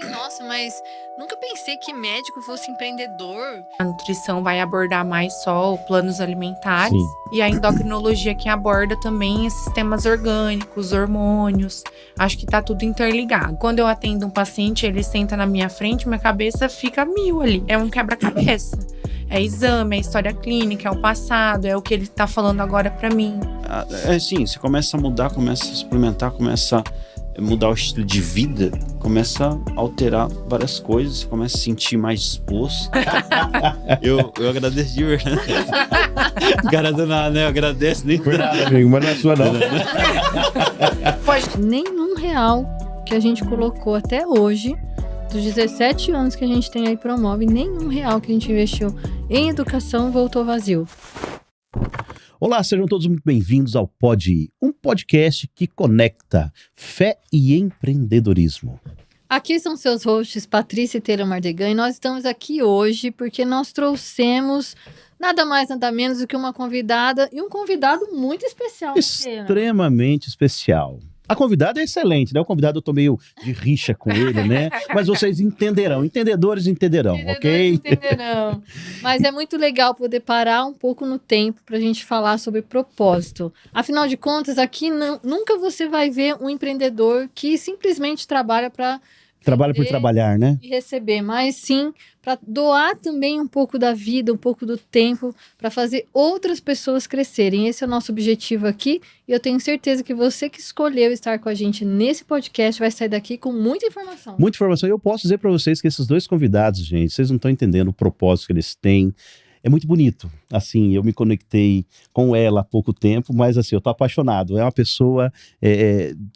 Nossa, mas nunca pensei que médico fosse empreendedor. A nutrição vai abordar mais só planos alimentares. Sim. E a endocrinologia que aborda também esses temas orgânicos, hormônios. Acho que tá tudo interligado. Quando eu atendo um paciente, ele senta na minha frente, minha cabeça fica mil ali. É um quebra-cabeça. É exame, é história clínica, é o passado, é o que ele tá falando agora pra mim. Assim, você começa a mudar, começa a suplementar, começa a mudar o estilo de vida, começa a alterar várias coisas, você começa a se sentir mais disposto. eu agradeço de verdade. O cara do nada, né? Eu agradeço. Nem Verdade, amigo, mas não é sua não. Nenhum real que a gente colocou até hoje, dos 17 anos que a gente tem aí Promove, nenhum real que a gente investiu em educação voltou vazio. Olá, sejam todos muito bem-vindos ao Pode Ir, um podcast que conecta fé e empreendedorismo. Aqui são seus hosts, Patrícia e Taylor Mardegan, e nós estamos aqui hoje porque nós trouxemos nada mais, nada menos do que uma convidada e um convidado muito especial. Extremamente especial. A convidada é excelente, né? O convidado eu tô meio de rixa com ele, né? Mas vocês entenderão, entendedores entenderão, ok? Entenderão. Mas é muito legal poder parar um pouco no tempo para a gente falar sobre propósito. Afinal de contas, aqui nunca você vai ver um empreendedor que simplesmente trabalha para Trabalha por trabalhar, né? e receber, mas sim para doar também um pouco da vida, um pouco do tempo, para fazer outras pessoas crescerem. Esse é o nosso objetivo aqui, e eu tenho certeza que você que escolheu estar com a gente nesse podcast vai sair daqui com muita informação. Muita informação. E eu posso dizer para vocês que esses dois convidados, gente, vocês não estão entendendo o propósito que eles têm. É muito bonito. Assim, eu me conectei com ela há pouco tempo, mas assim, eu tô apaixonado. É uma pessoa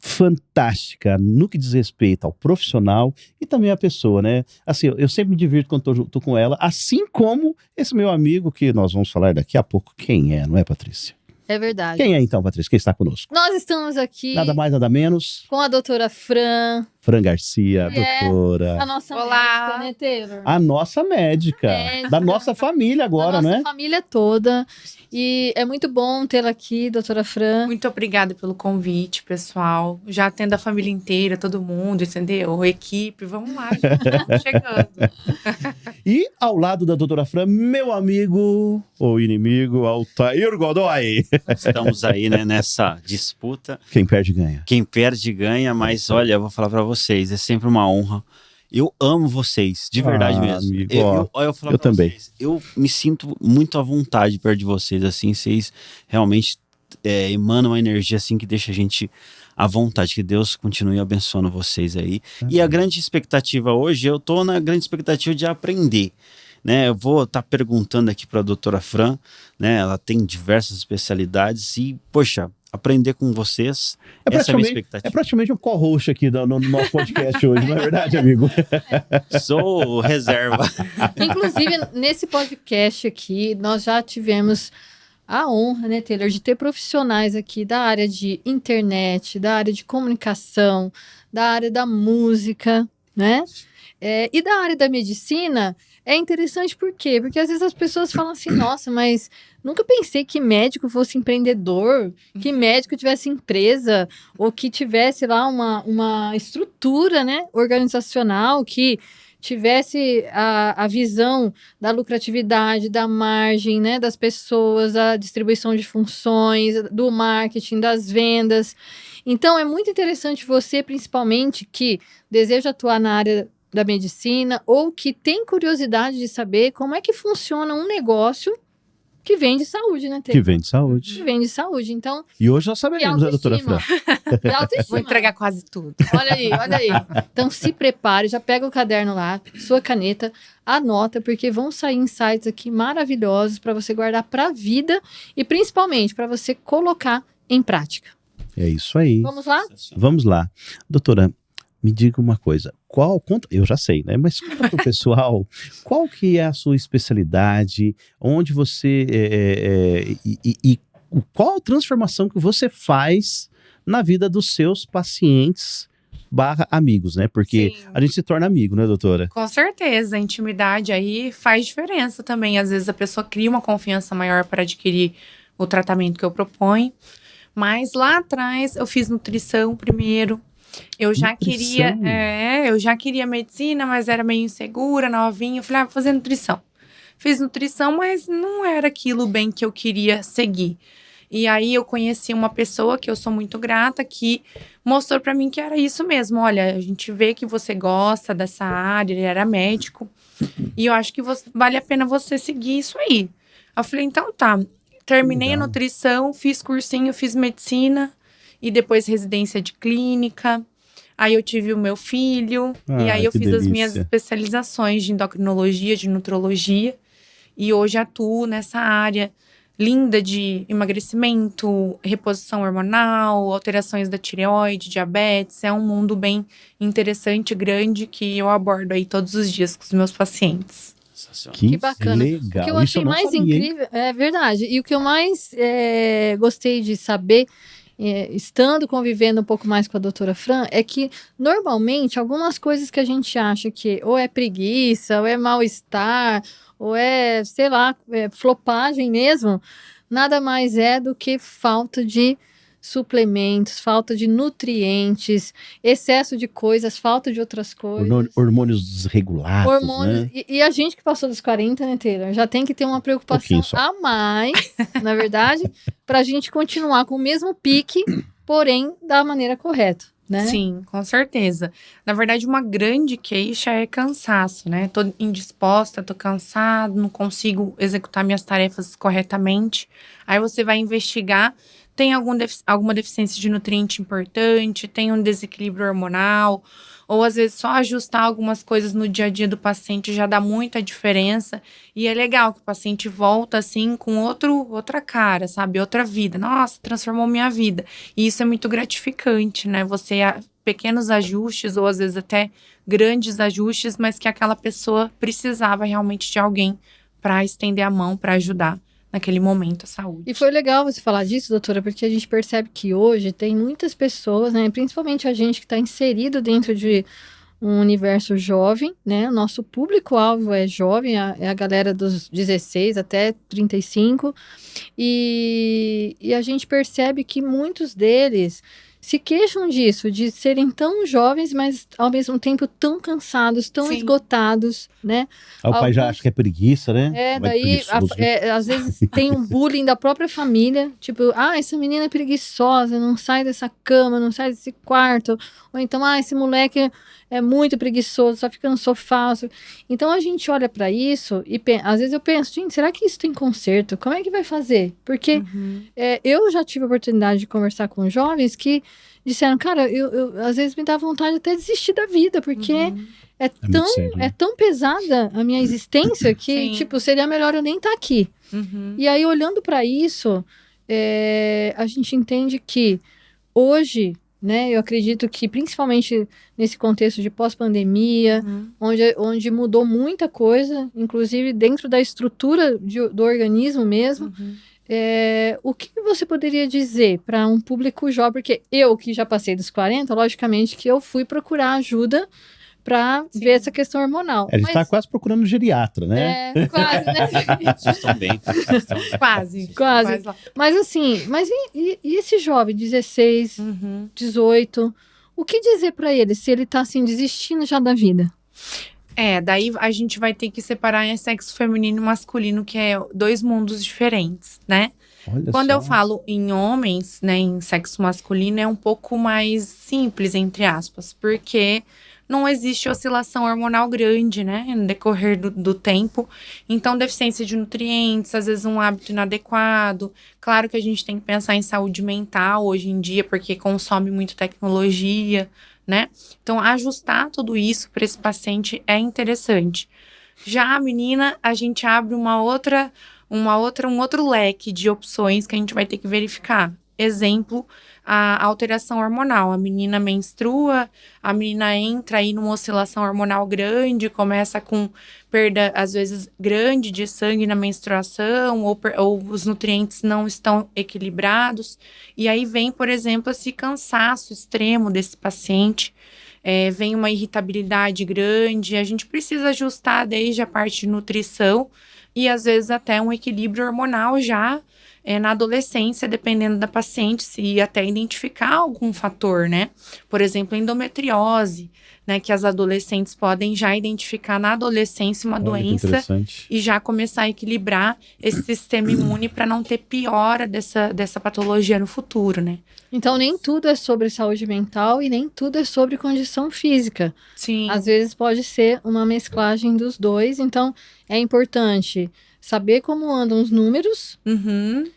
fantástica no que diz respeito ao profissional e também a pessoa, né? Assim, eu sempre me divirto quando tô com ela, assim como esse meu amigo que nós vamos falar daqui a pouco. Quem é, não é, Patrícia? É verdade. Quem é então, Patrícia? Quem está conosco? Nós estamos aqui Nada mais, nada menos. com a doutora Fran Garcia, doutora. a nossa Olá. médica, né, Taylor? A nossa médica. Da nossa família agora, a nossa né? família toda. E é muito bom tê-la aqui, doutora Fran. Muito obrigada pelo convite, pessoal. Já atendo a família inteira, todo mundo, entendeu? Equipe, vamos lá, estamos chegando. E ao lado da doutora Fran, meu amigo, ou inimigo, Altair Godoy. Estamos aí, né, nessa disputa. Quem perde ganha. Quem perde ganha, mas olha, eu vou falar pra vocês, é sempre uma honra. Eu amo vocês, de verdade mesmo. Amigo, Eu falo eu pra também. vocês, eu me sinto muito à vontade perto de vocês, assim, vocês realmente emanam uma energia assim que deixa a gente à vontade, que Deus continue abençoando vocês aí. E a grande expectativa hoje, eu tô na grande expectativa de aprender. Né, eu vou estar perguntando aqui para a doutora Fran, né, ela tem diversas especialidades e, poxa, aprender com vocês, essa é a minha expectativa. É praticamente um co-host aqui no nosso podcast hoje, não é verdade, amigo? Sou reserva. Inclusive, nesse podcast aqui, nós já tivemos a honra, né, Taylor, de ter profissionais aqui da área de internet, da área de comunicação, da área da música, né? E da área da medicina. É interessante por quê? Porque às vezes as pessoas falam assim, nossa, mas nunca pensei que médico fosse empreendedor, que médico tivesse empresa, ou que tivesse lá uma estrutura, né, organizacional, que tivesse a visão da lucratividade, da margem, né, das pessoas, a distribuição de funções, do marketing, das vendas. Então, é muito interessante você, principalmente, que deseja atuar na área da medicina ou que tem curiosidade de saber como é que funciona um negócio que vende saúde, né, Tê? Que vende saúde. Que vende saúde, então... E hoje nós saberemos, né, doutora Fran? E autoestima. Vou entregar quase tudo. Olha aí. Então se prepare, já pega o caderno lá, sua caneta, anota, porque vão sair insights aqui maravilhosos para você guardar para a vida e principalmente para você colocar em prática. É isso aí. Vamos lá? Vamos lá. Doutora, me diga uma coisa, eu já sei, né? Mas conta pro pessoal, qual que é a sua especialidade, onde você, e qual a transformação que você faz na vida dos seus pacientes / amigos, né? Porque Sim. a gente se torna amigo, né, doutora? Com certeza, a intimidade aí faz diferença também. Às vezes a pessoa cria uma confiança maior para adquirir o tratamento que eu proponho. Mas lá atrás eu fiz nutrição primeiro. Eu já Nutrição? eu já queria medicina, mas era meio insegura, novinha. Eu falei, vou fazer nutrição. Fiz nutrição, mas não era aquilo bem que eu queria seguir. E aí eu conheci uma pessoa que eu sou muito grata, que mostrou pra mim que era isso mesmo. Olha, a gente vê que você gosta dessa área, ele era médico. E eu acho que vale a pena você seguir isso aí. Eu falei, então tá. Terminei a Legal. nutrição, fiz cursinho, fiz medicina. E depois residência de clínica. Aí eu tive o meu filho. E aí eu Que fiz as minhas delícia. especializações de endocrinologia, de nutrologia. E hoje atuo nessa área linda de emagrecimento, reposição hormonal, alterações da tireoide, diabetes. É um mundo bem interessante, grande, que eu abordo aí todos os dias com os meus pacientes. Sensacional. Que bacana. legal. O que eu Isso achei não mais sabia, hein? incrível, é verdade, e o que eu mais gostei de saber, estando convivendo um pouco mais com a doutora Fran, é que normalmente algumas coisas que a gente acha que ou é preguiça, ou é mal-estar, ou é, sei lá, flopagem mesmo, nada mais é do que falta de suplementos, falta de nutrientes, excesso de coisas, falta de outras coisas. Hormônios desregulados, Hormônios. né? E a gente que passou dos 40, né, Taylor? Já tem que ter uma preocupação Pouquinho só. a mais, na verdade, para a gente continuar com o mesmo pique, porém da maneira correta, né? Sim, com certeza. Na verdade, uma grande queixa é cansaço, né? Tô indisposta, tô cansado, não consigo executar minhas tarefas corretamente. Aí você vai investigar, tem alguma deficiência de nutriente importante, tem um desequilíbrio hormonal, ou às vezes só ajustar algumas coisas no dia a dia do paciente já dá muita diferença. E é legal que o paciente volta assim com outra cara, sabe? Outra vida. Nossa, transformou minha vida. E isso é muito gratificante, né? Pequenos ajustes, ou às vezes até grandes ajustes, mas que aquela pessoa precisava realmente de alguém para estender a mão, para ajudar naquele momento a saúde. E foi legal você falar disso, doutora, porque a gente percebe que hoje tem muitas pessoas, né? Principalmente a gente que está inserido dentro de um universo jovem, né? O nosso público-alvo é jovem, é a galera dos 16 até 35. E a gente percebe que muitos deles se queixam disso, de serem tão jovens, mas ao mesmo tempo tão cansados, tão Sim. esgotados, né? Aí o pai já acha que é preguiça, né? Vai Daí preguiçoso. às vezes tem um bullying da própria família, tipo, essa menina é preguiçosa, não sai dessa cama, não sai desse quarto, ou então, esse moleque é muito preguiçoso, só fica no sofá. Então a gente olha para isso e às vezes eu penso, gente, será que isso tem conserto? Como é que vai fazer? Porque eu já tive a oportunidade de conversar com jovens que disseram, cara, eu às vezes me dá vontade até de desistir da vida, porque é muito sério, né? tão pesada a minha existência que, Sim. tipo, seria melhor eu nem estar aqui. E aí, olhando para isso, a gente entende que hoje, né, eu acredito que principalmente nesse contexto de pós-pandemia, onde mudou muita coisa, inclusive dentro da estrutura do organismo mesmo, o que você poderia dizer para um público jovem? Porque eu, que já passei dos 40, logicamente que eu fui procurar ajuda para ver essa questão hormonal. A gente tá quase procurando um geriatra, né? Quase, né? Vocês estão bem. Quase. lá. Mas assim, e esse jovem, 16, 18, o que dizer para ele se ele tá assim, desistindo já da vida? Daí a gente vai ter que separar em sexo feminino e masculino, que é dois mundos diferentes, né? Olha Quando só. eu falo em homens, né, em sexo masculino, é um pouco mais simples, entre aspas, porque não existe oscilação hormonal grande, né, no decorrer do tempo. Então, deficiência de nutrientes, às vezes um hábito inadequado. Claro que a gente tem que pensar em saúde mental hoje em dia, porque consome muito tecnologia, né? Então, ajustar tudo isso para esse paciente é interessante. Já a menina, a gente abre um outro leque de opções que a gente vai ter que verificar. Exemplo, a alteração hormonal. A menina menstrua, a menina entra aí numa oscilação hormonal grande, começa com perda, às vezes, grande de sangue na menstruação, ou os nutrientes não estão equilibrados. E aí vem, por exemplo, esse cansaço extremo desse paciente. Vem uma irritabilidade grande, a gente precisa ajustar desde a parte de nutrição, e às vezes até um equilíbrio hormonal já na adolescência, dependendo da paciente, se até identificar algum fator, né? Por exemplo, endometriose, né? Que as adolescentes podem já identificar na adolescência uma doença e já começar a equilibrar esse sistema imune para não ter piora dessa patologia no futuro, né? Então, nem tudo é sobre saúde mental e nem tudo é sobre condição física. Sim. Às vezes pode ser uma mesclagem dos dois. Então, é importante saber como andam os números,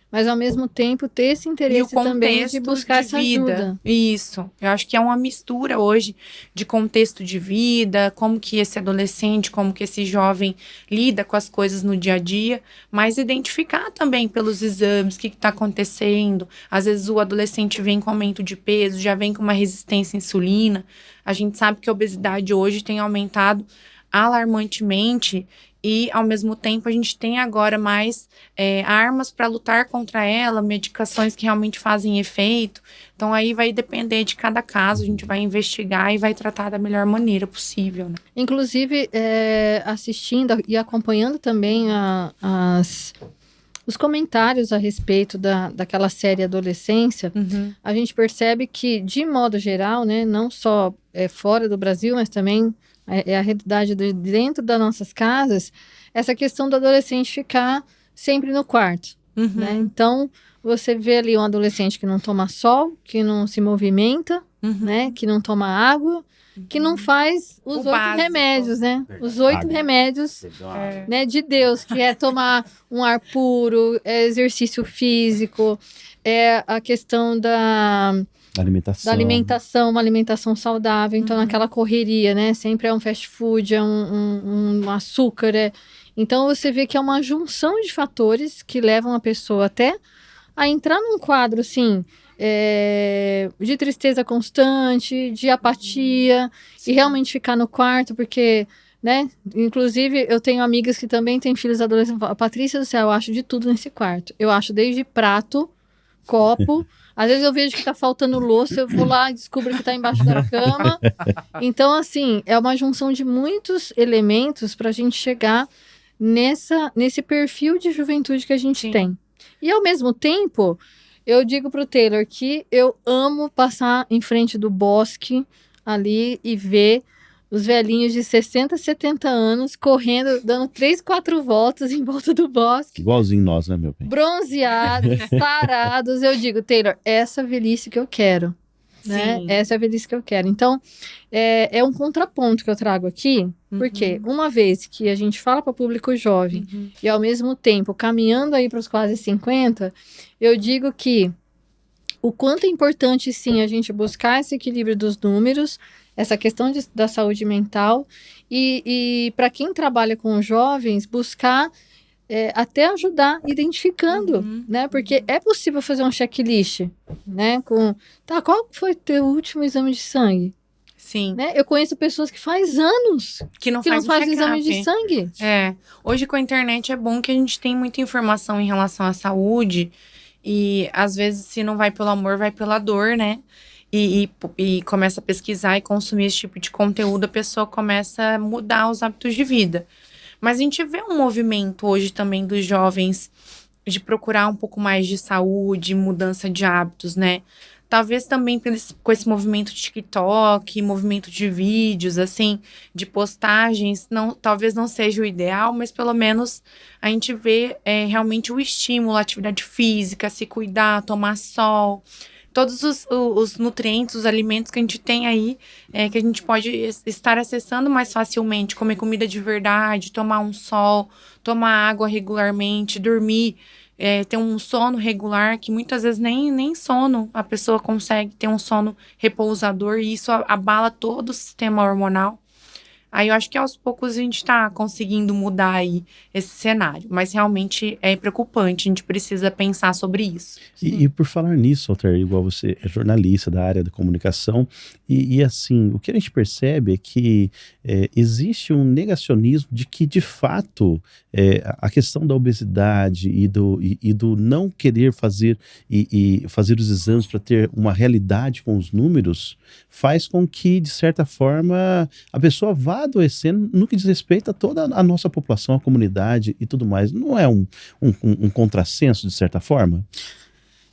mas ao mesmo tempo ter esse interesse também de buscar essa ajuda. Isso. Eu acho que é uma mistura hoje de contexto de vida, como que esse adolescente, como que esse jovem lida com as coisas no dia a dia, mas identificar também pelos exames o que está acontecendo. Às vezes o adolescente vem com aumento de peso, já vem com uma resistência à insulina. A gente sabe que a obesidade hoje tem aumentado alarmantemente e, ao mesmo tempo, a gente tem agora mais armas para lutar contra ela, medicações que realmente fazem efeito. Então, aí vai depender de cada caso, a gente vai investigar e vai tratar da melhor maneira possível, né? Inclusive, assistindo e acompanhando também os comentários a respeito daquela série Adolescência, a gente percebe que, de modo geral, né, não só fora do Brasil, mas também é a realidade dentro das nossas casas, essa questão do adolescente ficar sempre no quarto, né? Então, você vê ali um adolescente que não toma sol, que não se movimenta, né? Que não toma água, que não faz os 8 remédios, né? Os 8 remédios, né, de Deus, que é tomar um ar puro, exercício físico, a questão da alimentação, uma alimentação saudável. Então, naquela correria, né? Sempre é um fast food, é um açúcar. Então, você vê que é uma junção de fatores que levam a pessoa até a entrar num quadro, assim, de tristeza constante, de apatia, e realmente ficar no quarto, porque, né? Inclusive, eu tenho amigas que também têm filhos adolescentes. Patrícia do céu, eu acho de tudo nesse quarto. Eu acho desde prato, copo. Às vezes eu vejo que tá faltando louça, eu vou lá e descubro que tá embaixo da cama. Então, assim, é uma junção de muitos elementos pra gente chegar nesse perfil de juventude que a gente tem. E, ao mesmo tempo, eu digo pro Taylor que eu amo passar em frente do bosque ali e ver os velhinhos de 60, 70 anos correndo, dando 3, 4 voltas em volta do bosque. Igualzinho nós, né, meu bem? Bronzeados, parados. Eu digo, Taylor, essa velhice que eu quero. Né? Essa é a velhice que eu quero. Então, é um contraponto que eu trago aqui, porque uma vez que a gente fala para o público jovem e, ao mesmo tempo, caminhando aí para os quase 50, eu digo que o quanto é importante, sim, a gente buscar esse equilíbrio dos números, essa questão da saúde mental, e para quem trabalha com jovens, buscar até ajudar identificando, né? Porque é possível fazer um checklist, né? Qual foi o teu último exame de sangue? Sim. Né? Eu conheço pessoas que faz anos que não faz exame de sangue. Hoje com a internet é bom que a gente tem muita informação em relação à saúde e às vezes se não vai pelo amor, vai pela dor, né? E começa a pesquisar e consumir esse tipo de conteúdo, a pessoa começa a mudar os hábitos de vida. Mas a gente vê um movimento hoje também dos jovens de procurar um pouco mais de saúde, mudança de hábitos, né? Talvez também com esse movimento de TikTok, movimento de vídeos, assim, de postagens, talvez não seja o ideal, mas pelo menos a gente vê realmente o estímulo, a atividade física, se cuidar, tomar sol, todos os nutrientes, os alimentos que a gente tem aí, que a gente pode estar acessando mais facilmente, comer comida de verdade, tomar um sol, tomar água regularmente, dormir, ter um sono regular, que muitas vezes nem sono a pessoa consegue ter um sono repousador, e isso abala todo o sistema hormonal. Aí eu acho que aos poucos a gente está conseguindo mudar aí esse cenário. Mas realmente é preocupante, a gente precisa pensar sobre isso. E por falar nisso, Altair, igual você é jornalista da área da comunicação, e assim, o que a gente percebe é que existe um negacionismo de que, de fato, a questão da obesidade e do não querer fazer fazer os exames para ter uma realidade com os números faz com que, de certa forma, a pessoa vá está adoecendo no que diz respeito a toda a nossa população, a comunidade e tudo mais. Não é um contrassenso, de certa forma?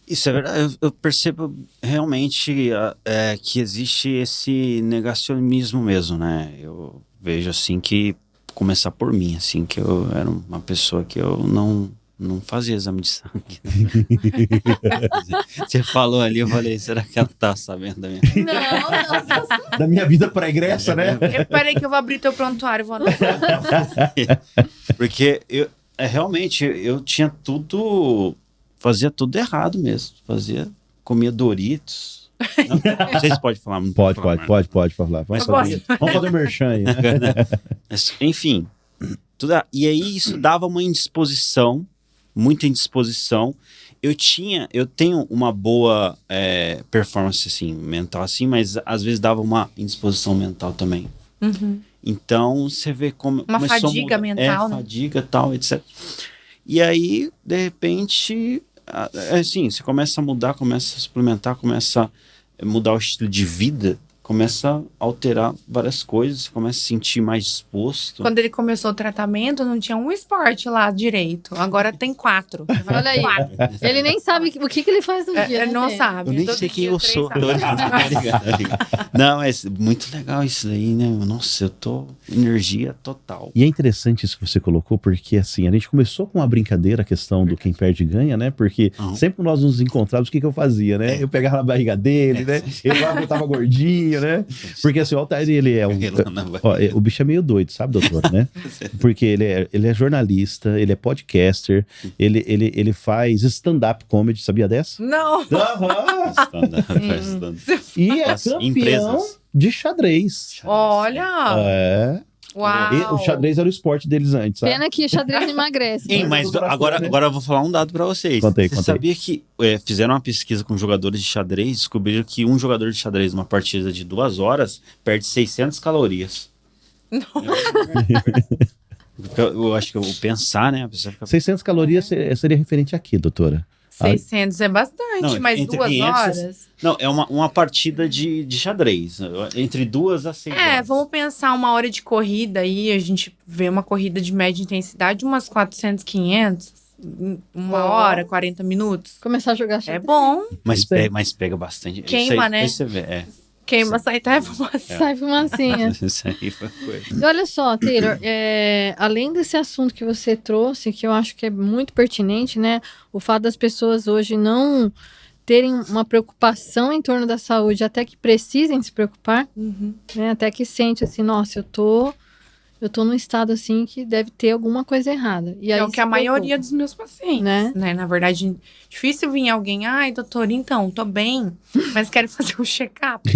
Isso é verdade. Eu percebo realmente que existe esse negacionismo mesmo, né? Eu vejo assim que, começar por mim, assim, que eu era uma pessoa que eu não fazia exame de sangue. Você falou ali, eu falei, será que ela tá sabendo da minha vida? Não. Da minha vida pregressa, né? Peraí que eu vou abrir teu prontuário, vou anotar. Porque realmente eu tinha fazia tudo errado mesmo. Comia Doritos. Não sei se pode falar. Pode falar. Vamos fazer um merchan aí. Mas, enfim, e aí isso dava uma indisposição, muita indisposição. Eu tenho uma boa performance assim, mental assim, mas às vezes dava uma indisposição mental também. Uhum. Então você vê como uma fadiga mental, né? Fadiga, tal, etc. E aí, de repente, assim, você começa a mudar, começa a suplementar, começa a mudar o estilo de vida, começa a alterar várias coisas, você começa a se sentir mais disposto. Quando ele começou o tratamento, não tinha um esporte lá direito. Agora tem 4. Olha aí. Ele nem sabe o que ele faz no dia. Ele não sabe. Eu nem sei quem eu sou. Não, é muito legal isso daí, né? Nossa, eu tô energia total. E é interessante isso que você colocou, porque assim, a gente começou com uma brincadeira, a questão do quem perde ganha, né? Porque sempre que nós nos encontrávamos, o que eu fazia, né? Eu pegava na barriga dele, né? Eu tava gordinho, né? Porque assim, o Altair, ele é o bicho é meio doido, sabe, doutor, né? Porque ele é jornalista, ele é podcaster, ele faz stand-up comedy, sabia dessa? Não! E é campeão de xadrez. Olha! Uau. O xadrez era o esporte deles antes, sabe? Pena que xadrez emagrece. Hein, mas agora eu vou falar um dado pra vocês. Contei. Você sabia que fizeram uma pesquisa com jogadores de xadrez, descobriram que um jogador de xadrez numa partida de 2 horas perde 600 calorias. Não. Eu acho que eu vou pensar, né? A pessoa fica... 600 calorias seria referente a quê, doutora? 600 é bastante, mas 2 horas... Não, é uma partida de xadrez, entre 2 a 6 horas. Vamos pensar 1 hora de corrida aí, a gente vê uma corrida de média intensidade, umas 400, 500, 1 hora, 40 minutos. Começar a jogar xadrez. É bom. Mas pega bastante. Queima, aí, né? Aí você vê, Queima, sai até fumaça. Sai fumacinha. Isso aí foi coisa. E olha só, Taylor, além desse assunto que você trouxe, que eu acho que é muito pertinente, né? O fato das pessoas hoje não terem uma preocupação em torno da saúde, até que precisem se preocupar, né? Até que sente assim, nossa, eu tô num estado assim que deve ter alguma coisa errada. E aí é o que a maioria dos meus pacientes, né? Na verdade, difícil vir alguém, ai, doutor, então, tô bem, mas quero fazer um check-up.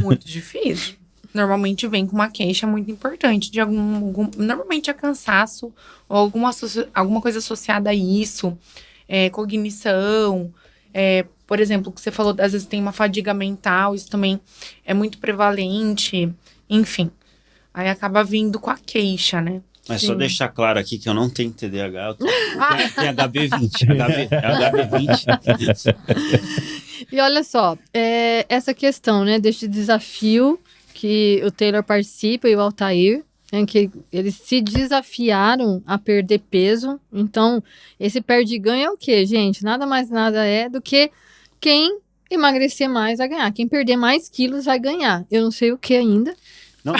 Muito difícil. Normalmente vem com uma queixa muito importante de normalmente é cansaço ou alguma coisa associada a isso, cognição, por exemplo, o que você falou, às vezes tem uma fadiga mental, isso também é muito prevalente, enfim. Aí acaba vindo com a queixa, né? Mas só deixar claro aqui que eu não tenho TDAH, eu tenho HB20. HB20. E olha só, essa questão, né, deste desafio que o Taylor participa e o Altair, né, que eles se desafiaram a perder peso. Então, esse perde e ganha é o quê, gente? Nada mais nada é do que quem emagrecer mais vai ganhar. Quem perder mais quilos vai ganhar. Eu não sei o que ainda. Não,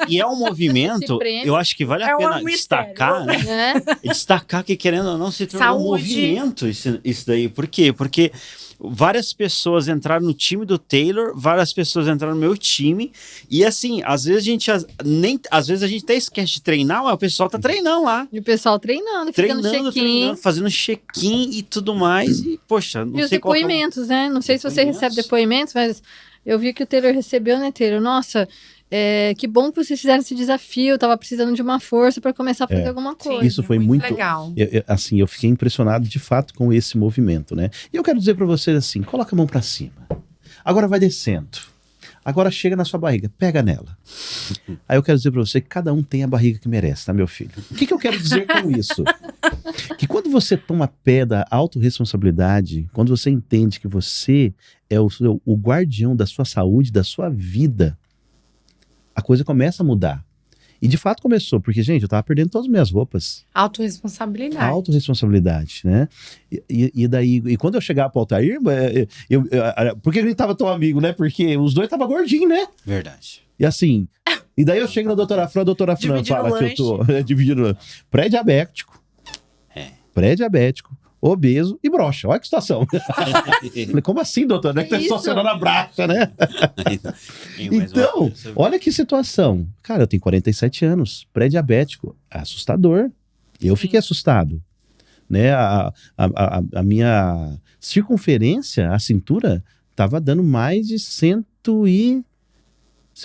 e é um movimento, eu acho que vale a pena destacar, né? Destacar que, querendo ou não, se tornou um movimento isso daí. Por quê? Porque várias pessoas entraram no time do Taylor, várias pessoas entraram no meu time, e assim, às vezes a gente até esquece de treinar, mas o pessoal tá treinando lá. E o pessoal treinando, fazendo check-in e tudo mais, e poxa, não sei qual... E os depoimentos, né? Não sei se você recebe depoimentos, mas eu vi que o Taylor recebeu, né, Taylor? Nossa... que bom que vocês fizeram esse desafio, eu tava precisando de uma força para começar a fazer alguma coisa. Isso foi muito legal. Eu fiquei impressionado de fato com esse movimento, né? E eu quero dizer para vocês assim, coloca a mão para cima. Agora vai descendo. Agora chega na sua barriga, pega nela. Aí eu quero dizer para você que cada um tem a barriga que merece, tá, meu filho? O que eu quero dizer com isso? Que quando você toma pé da autorresponsabilidade, quando você entende que você é o guardião da sua saúde, da sua vida, a coisa começa a mudar. E de fato começou, porque, gente, eu tava perdendo todas as minhas roupas. Autorresponsabilidade. Autoresponsabilidade, né? E daí, e quando eu chegava pro Altair, por que a gente tava tão amigo, né? Porque os dois tava gordinho, né? Verdade. E assim, e daí eu chego na doutora Fran, a doutora Fran Dividindo fala que eu lanche. tô dividindo pré-diabético, obeso e broxa. Olha que situação. Falei, como assim, doutor? Deve ter Isso. estacionando a braça, né? Tem mais uma Então, coisa. olha que situação. Cara, eu tenho 47 anos, pré-diabético, assustador. Eu fiquei assustado. Né? A minha circunferência, a cintura, tava dando mais de se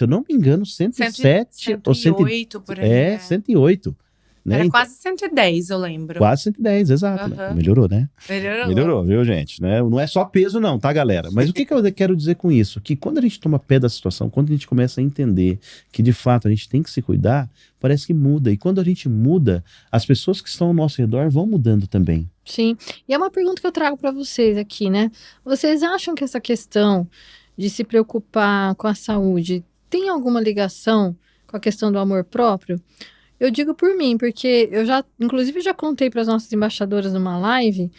eu não me engano, 107 ou 108 por aí. 108. Né? Era Então, quase 110, eu lembro. quase 110, exato. Né? Aham. Melhorou, né? Melhorou. Melhorou, viu, gente? Né? Não é só peso, não, tá, galera? Mas o que eu quero dizer com isso? Que quando a gente toma pé da situação, quando a gente começa a entender que, de fato, a gente tem que se cuidar, parece que muda. E quando a gente muda, as pessoas que estão ao nosso redor vão mudando também. Sim. E é uma pergunta que eu trago para vocês aqui, né? Vocês acham que essa questão de se preocupar com a saúde tem alguma ligação com a questão do amor próprio? Eu digo por mim, porque eu já, inclusive, já contei para as nossas embaixadoras numa live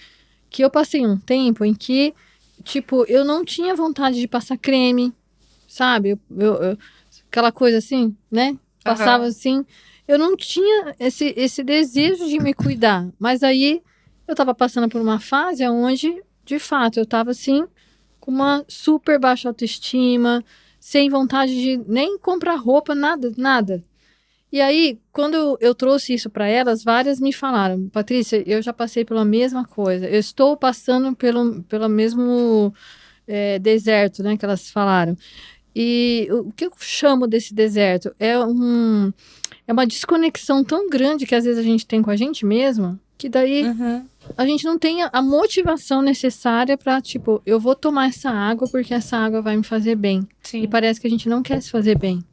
que eu passei um tempo em que, tipo, eu não tinha vontade de passar creme, sabe? Aquela coisa assim, né? Passava assim. Eu não tinha esse desejo de me cuidar. Mas aí eu tava passando por uma fase onde, de fato, eu tava assim, com uma super baixa autoestima, sem vontade de nem comprar roupa, nada. E aí, quando eu trouxe isso para elas, várias me falaram, Patrícia, eu já passei pela mesma coisa, eu estou passando pelo mesmo deserto, né, que elas falaram. E o que eu chamo desse deserto é uma desconexão tão grande que às vezes a gente tem com a gente mesma, que daí a gente não tem a motivação necessária para, tipo, eu vou tomar essa água porque essa água vai me fazer bem. Sim. E parece que a gente não quer se fazer bem.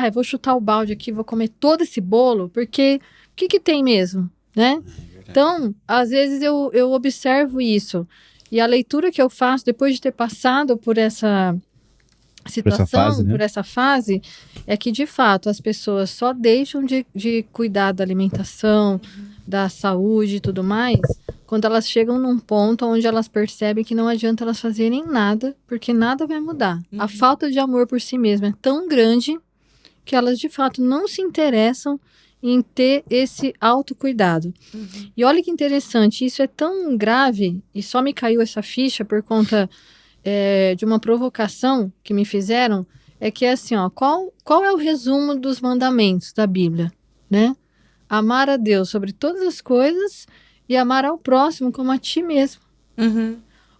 Eu vou chutar o balde aqui, vou comer todo esse bolo, porque o que tem mesmo, né? Então, às vezes eu observo isso. E a leitura que eu faço, depois de ter passado por essa situação, por essa fase, é que, de fato, as pessoas só deixam de cuidar da alimentação, da saúde e tudo mais, quando elas chegam num ponto onde elas percebem que não adianta elas fazerem nada, porque nada vai mudar. A falta de amor por si mesma é tão grande que elas, de fato, não se interessam em ter esse autocuidado. E olha que interessante, isso é tão grave, e só me caiu essa ficha por conta de uma provocação que me fizeram, é que é assim, ó, qual é o resumo dos mandamentos da Bíblia, né? Amar a Deus sobre todas as coisas e amar ao próximo como a ti mesmo.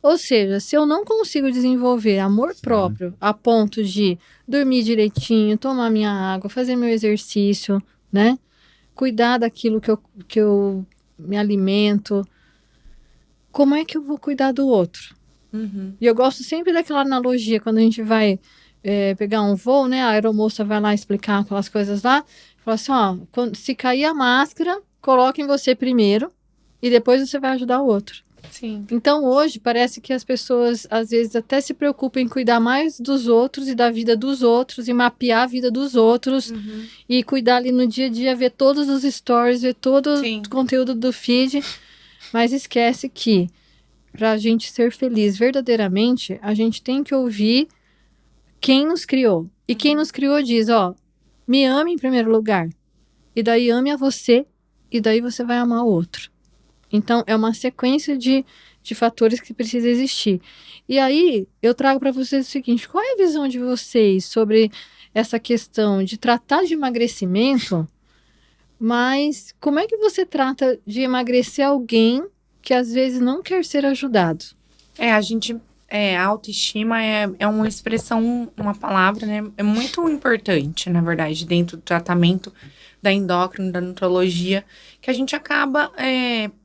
Ou seja, se eu não consigo desenvolver amor próprio a ponto de dormir direitinho, tomar minha água, fazer meu exercício, né? Cuidar daquilo que eu me alimento, como é que eu vou cuidar do outro? E eu gosto sempre daquela analogia, quando a gente vai pegar um voo, né? A aeromoça vai lá explicar aquelas coisas lá, fala assim, ó, se cair a máscara, coloque em você primeiro e depois você vai ajudar o outro. Sim. Então, hoje, parece que as pessoas, às vezes, até se preocupam em cuidar mais dos outros e da vida dos outros e mapear a vida dos outros e cuidar ali no dia a dia, ver todos os stories, ver todo o conteúdo do feed, mas esquece que, para a gente ser feliz verdadeiramente, a gente tem que ouvir quem nos criou. E quem nos criou diz, ó, me ame em primeiro lugar, e daí ame a você, e daí você vai amar o outro. Então, é uma sequência de fatores que precisa existir. E aí, eu trago para vocês o seguinte, qual é a visão de vocês sobre essa questão de tratar de emagrecimento, mas como é que você trata de emagrecer alguém que às vezes não quer ser ajudado? A autoestima é uma expressão, uma palavra, né? É muito importante, na verdade, dentro do tratamento da endócrina, da nutrologia, que a gente acaba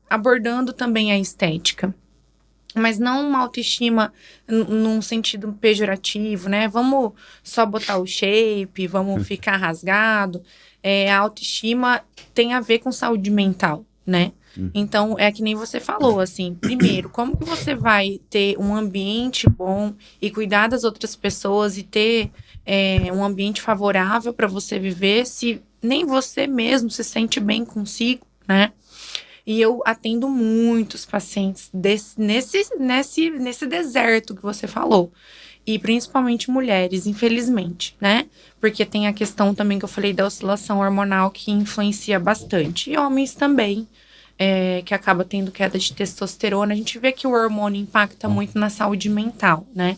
abordando também a estética. Mas não uma autoestima num sentido pejorativo, né? Vamos só botar o shape, vamos ficar rasgado. A autoestima tem a ver com saúde mental, né? Então, é que nem você falou, assim, primeiro, como que você vai ter um ambiente bom e cuidar das outras pessoas e ter um ambiente favorável para você viver se nem você mesmo se sente bem consigo, né? E eu atendo muitos pacientes nesse deserto que você falou. E principalmente mulheres, infelizmente, né? Porque tem a questão também que eu falei da oscilação hormonal que influencia bastante. E homens também, que acaba tendo queda de testosterona. A gente vê que o hormônio impacta muito na saúde mental, né?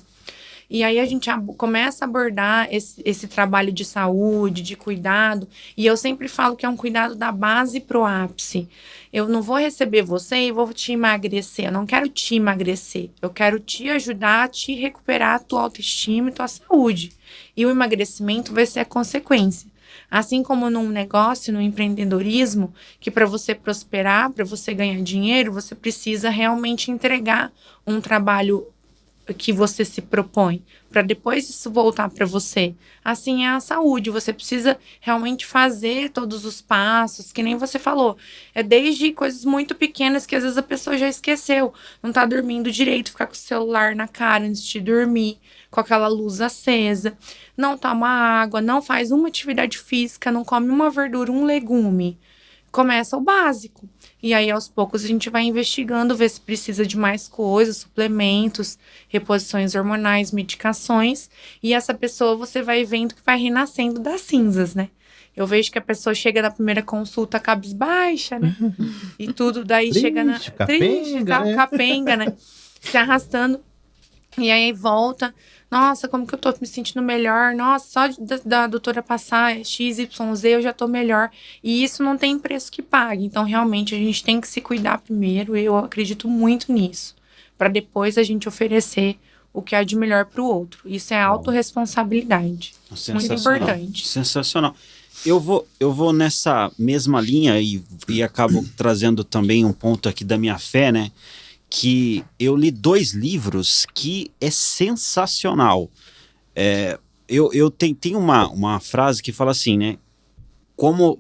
E aí a gente começa a abordar esse trabalho de saúde, de cuidado. E eu sempre falo que é um cuidado da base pro ápice. Eu não vou receber você e vou te emagrecer. Eu não quero te emagrecer. Eu quero te ajudar a te recuperar a tua autoestima e tua saúde. E o emagrecimento vai ser a consequência. Assim como num negócio, no empreendedorismo, que para você prosperar, para você ganhar dinheiro, você precisa realmente entregar um trabalho que você se propõe, para depois isso voltar para você. Assim é a saúde, você precisa realmente fazer todos os passos, que nem você falou. É desde coisas muito pequenas que às vezes a pessoa já esqueceu. Não tá dormindo direito, ficar com o celular na cara antes de dormir, com aquela luz acesa. Não toma água, não faz uma atividade física, não come uma verdura, um legume. Começa o básico. E aí, aos poucos, a gente vai investigando, ver se precisa de mais coisas, suplementos, reposições hormonais, medicações. E essa pessoa, você vai vendo que vai renascendo das cinzas, né? Eu vejo que a pessoa chega na primeira consulta cabisbaixa, né? E tudo, daí Triste, chega na... capenga, tal, né? capenga, né? Se arrastando. E aí volta, nossa, como que eu tô me sentindo melhor? Nossa, só da doutora passar XYZ eu já tô melhor. E isso não tem preço que pague. Então, realmente, a gente tem que se cuidar primeiro. Eu acredito muito nisso. Para depois a gente oferecer o que há de melhor pro outro. Isso é autorresponsabilidade. Muito importante. Sensacional. Eu vou nessa mesma linha e acabo trazendo também um ponto aqui da minha fé, né? Que eu li 2 livros que é sensacional. Eu tenho uma frase que fala assim, né? Como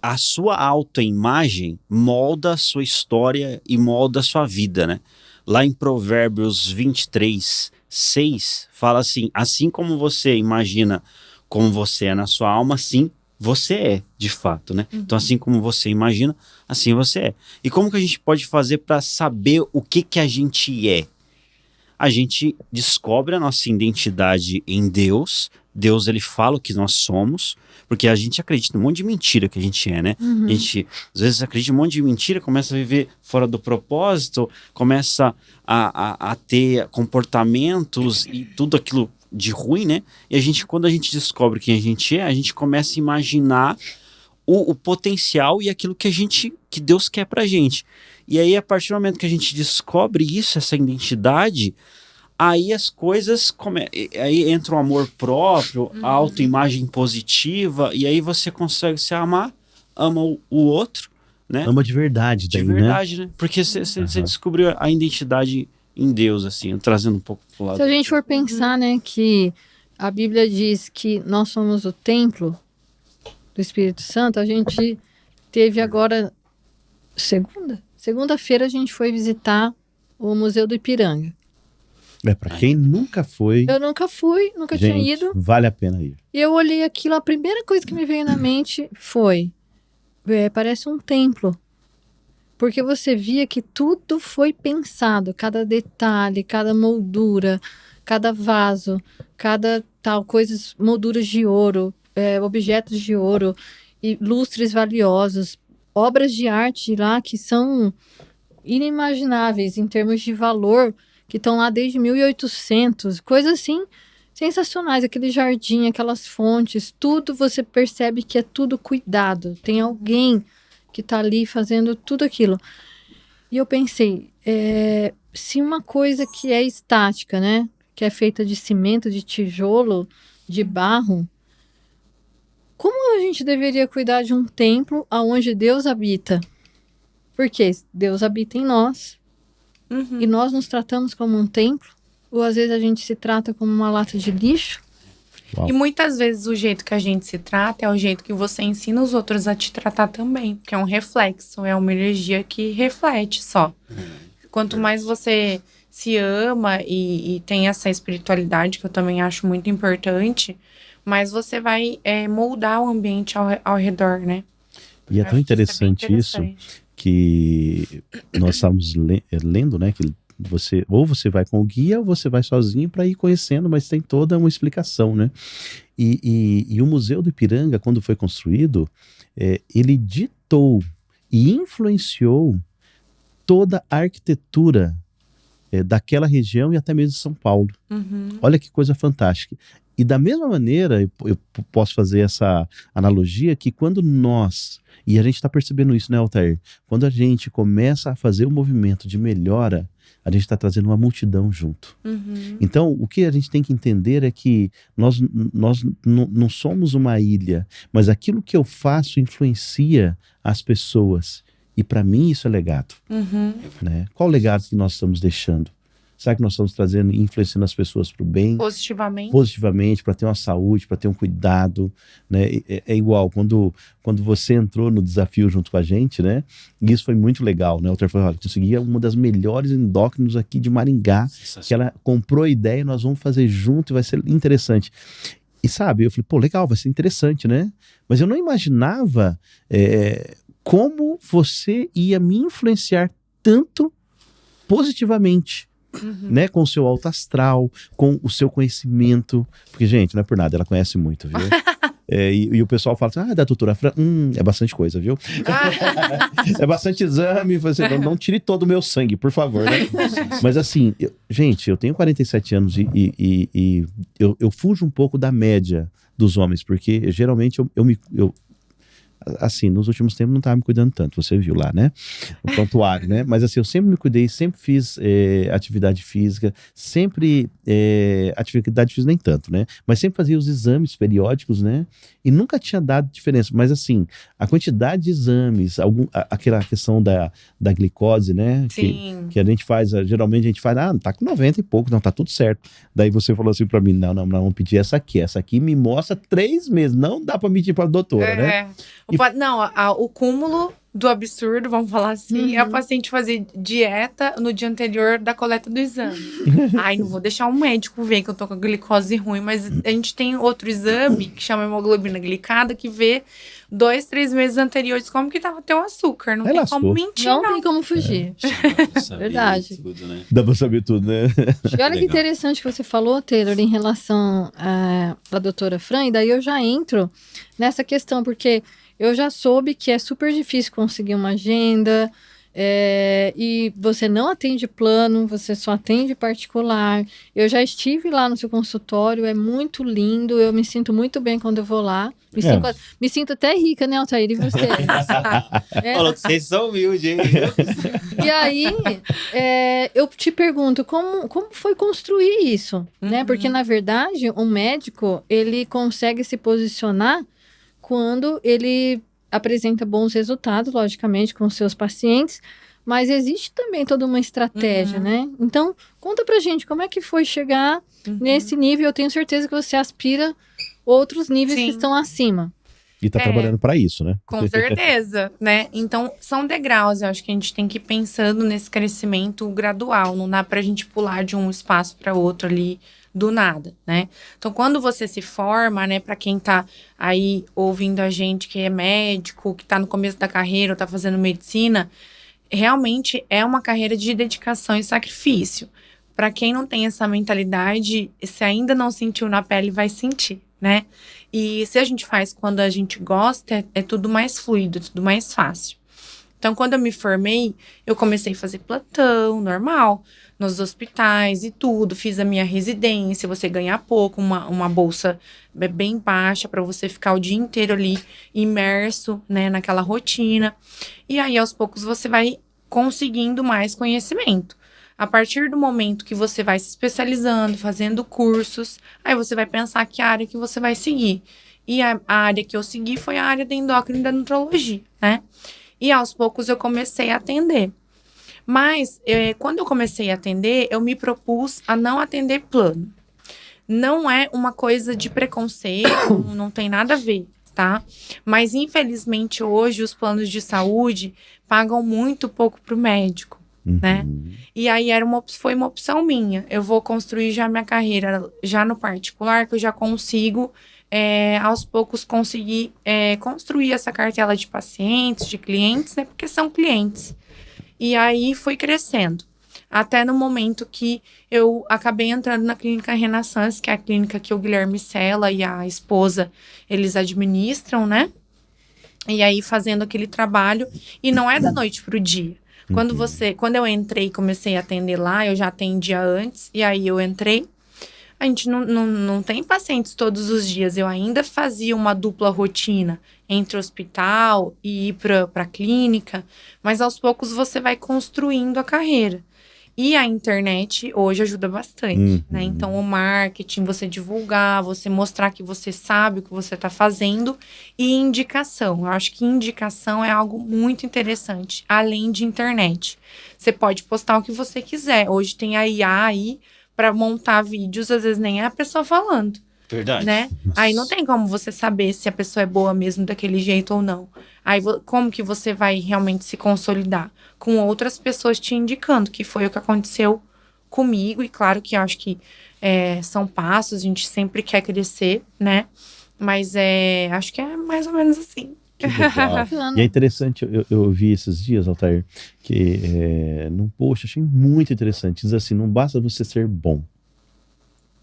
a sua autoimagem molda a sua história e molda a sua vida, né? Lá em Provérbios 23:6 fala assim como você imagina como você é na sua alma, assim você é, de fato, né? Então, assim como você imagina, assim você é. E como que a gente pode fazer para saber o que a gente é? A gente descobre a nossa identidade em Deus. Deus, ele fala o que nós somos, porque a gente acredita em um monte de mentira que a gente é, né? A gente, às vezes, acredita em um monte de mentira, começa a viver fora do propósito, começa a ter comportamentos e tudo aquilo de ruim, né? E quando a gente descobre quem a gente é, a gente começa a imaginar o potencial e aquilo que Deus quer pra gente. E aí, a partir do momento que a gente descobre isso, essa identidade, aí as coisas aí entra o amor próprio, a autoimagem positiva, e aí você consegue se amar, ama o outro, né? Ama de verdade, daí, de verdade, né? Porque você descobriu a identidade em Deus, assim, trazendo um pouco pro lado. Se a gente for pensar, né, que a Bíblia diz que nós somos o templo do Espírito Santo, a gente teve agora segunda-feira a gente foi visitar o Museu do Ipiranga. Pra quem nunca foi, Eu nunca fui, nunca tinha gente, ido. vale a pena ir. E eu olhei aquilo, a primeira coisa que me veio na mente foi, parece um templo. Porque você via que tudo foi pensado, cada detalhe, cada moldura, cada vaso, cada tal, coisas, molduras de ouro, objetos de ouro, e lustres valiosos, obras de arte lá que são inimagináveis em termos de valor, que estão lá desde 1800, coisas assim sensacionais, aquele jardim, aquelas fontes, tudo você percebe que é tudo cuidado, tem alguém que está ali fazendo tudo aquilo. E eu pensei, se uma coisa que é estática, né, que é feita de cimento, de tijolo, de barro, como a gente deveria cuidar de um templo onde Deus habita? Porque Deus habita em nós, e nós nos tratamos como um templo, ou às vezes a gente se trata como uma lata de lixo. Uau. E muitas vezes o jeito que a gente se trata é o jeito que você ensina os outros a te tratar também. Porque é um reflexo, é uma energia que reflete só. Quanto mais você se ama e tem essa espiritualidade, que eu também acho muito importante, mais você vai moldar o ambiente ao redor, né? E é tão interessante isso, que nós estávamos lendo, né, que você vai com o guia ou você vai sozinho para ir conhecendo, mas tem toda uma explicação, né? E o Museu do Ipiranga, quando foi construído, ele ditou e influenciou toda a arquitetura daquela região e até mesmo de São Paulo. Uhum. Olha que coisa fantástica. E da mesma maneira, eu posso fazer essa analogia que quando nós, e a gente está percebendo isso, né, Altair? Quando a gente começa a fazer o movimento de melhora, a gente está trazendo uma multidão junto. Uhum. Então, o que a gente tem que entender é que nós não somos uma ilha, mas aquilo que eu faço influencia as pessoas. E para mim isso é legado. Uhum. Né? Qual o legado que nós estamos deixando? Será que nós estamos trazendo, influenciando as pessoas para o bem? Positivamente, para ter uma saúde, para ter um cuidado, né? É igual, quando você entrou no desafio junto com a gente, né? E isso foi muito legal, né? O Altair falou, olha, consegui uma das melhores endócrinos aqui de Maringá, que ela comprou a ideia, nós vamos fazer junto e vai ser interessante. E sabe, eu falei, pô, legal, vai ser interessante, né? Mas eu não imaginava como você ia me influenciar tanto positivamente. Uhum. Né, com o seu alto astral, com o seu conhecimento, porque, gente, não é por nada, ela conhece muito, viu? E o pessoal fala assim, da doutora Fran, é bastante coisa, viu? É bastante exame, você não tire todo o meu sangue, por favor, né? Mas assim, gente, eu tenho 47 anos e eu fujo um pouco da média dos homens, porque geralmente eu assim, nos últimos tempos não estava me cuidando tanto, você viu lá, né? O prontuário, né? Mas assim, eu sempre me cuidei, sempre fiz atividade física, sempre, atividade física nem tanto, né? Mas sempre fazia os exames periódicos, né? E nunca tinha dado diferença, mas assim, a quantidade de exames, aquela questão da glicose, né? Sim. Que a gente faz, geralmente a gente faz, tá com 90 e pouco, não, tá tudo certo. Daí você falou assim pra mim, não, vamos pedir essa aqui me mostra 3 meses, não dá pra medir pra doutora, né? Não, o cúmulo do absurdo, vamos falar assim, é o paciente fazer dieta no dia anterior da coleta do exame. Ai, não vou deixar um médico ver que eu tô com a glicose ruim, mas a gente tem outro exame que chama hemoglobina glicada, que vê 2, 3 meses anteriores como que tava teu açúcar. Não tem como mentir, não. Tem como fugir. Verdade. Tudo, né? Dá pra saber tudo, né? E olha que interessante que você falou, Taylor, em relação à doutora Fran, e daí eu já entro nessa questão, porque eu já soube que é super difícil conseguir uma agenda, e você não atende plano, você só atende particular. Eu já estive lá no seu consultório, é muito lindo, eu me sinto muito bem quando eu vou lá. Me sinto até rica, né, Altair? E você? Falou que vocês são humildes, hein? E aí, eu te pergunto, como foi construir isso? Né? Porque, na verdade, um médico, ele consegue se posicionar quando ele apresenta bons resultados, logicamente, com os seus pacientes, mas existe também toda uma estratégia, né? Então, conta pra gente, como é que foi chegar nesse nível? Eu tenho certeza que você aspira outros níveis que estão acima. E tá trabalhando para isso, né? Com certeza, né? Então, são degraus. Eu acho que a gente tem que ir pensando nesse crescimento gradual. Não dá pra gente pular de um espaço para outro ali do nada, né? Então, quando você se forma, né, para quem tá aí ouvindo a gente que é médico, que tá no começo da carreira ou tá fazendo medicina, realmente é uma carreira de dedicação e sacrifício. Para quem não tem essa mentalidade, se ainda não sentiu na pele, vai sentir, né? E se a gente faz quando a gente gosta, é tudo mais fluido, tudo mais fácil. Então, quando eu me formei, eu comecei a fazer plantão, normal, nos hospitais e tudo. Fiz a minha residência, você ganha pouco, uma bolsa bem baixa para você ficar o dia inteiro ali imerso, né, naquela rotina. E aí, aos poucos, você vai conseguindo mais conhecimento. A partir do momento que você vai se especializando, fazendo cursos, aí você vai pensar que área que você vai seguir. E a área que eu segui foi a área da endócrina e da nutrologia, né? E aos poucos eu comecei a atender. Mas, quando eu comecei a atender, eu me propus a não atender plano. Não é uma coisa de preconceito, não tem nada a ver, tá? Mas, infelizmente, hoje os planos de saúde pagam muito pouco pro médico, né? E aí foi uma opção minha. Eu vou construir já minha carreira já no particular, que eu já consigo, aos poucos, conseguir construir essa cartela de pacientes, de clientes, né? Porque são clientes. E aí foi crescendo. Até no momento que eu acabei entrando na Clínica Renaissance, que é a clínica que o Guilherme Sela e a esposa, eles administram, né? E aí fazendo aquele trabalho. E não é da noite pro dia. Quando eu entrei e comecei a atender lá, eu já atendia antes, e aí eu entrei. A gente não tem pacientes todos os dias. Eu ainda fazia uma dupla rotina entre o hospital e ir para a clínica, mas aos poucos você vai construindo a carreira. E a internet hoje ajuda bastante, né? Então, o marketing, você divulgar, você mostrar que você sabe o que você está fazendo, e indicação. Eu acho que indicação é algo muito interessante, além de internet. Você pode postar o que você quiser. Hoje tem a IA aí para montar vídeos, às vezes nem é a pessoa falando. Verdade. Né? Aí não tem como você saber se a pessoa é boa mesmo daquele jeito ou não. Aí como que você vai realmente se consolidar? Com outras pessoas te indicando, que foi o que aconteceu comigo. E claro que eu acho que são passos, a gente sempre quer crescer, né? Mas acho que é mais ou menos assim. Que legal. E é interessante, eu vi esses dias, Altair, que num post, achei muito interessante. Diz assim, não basta você ser bom.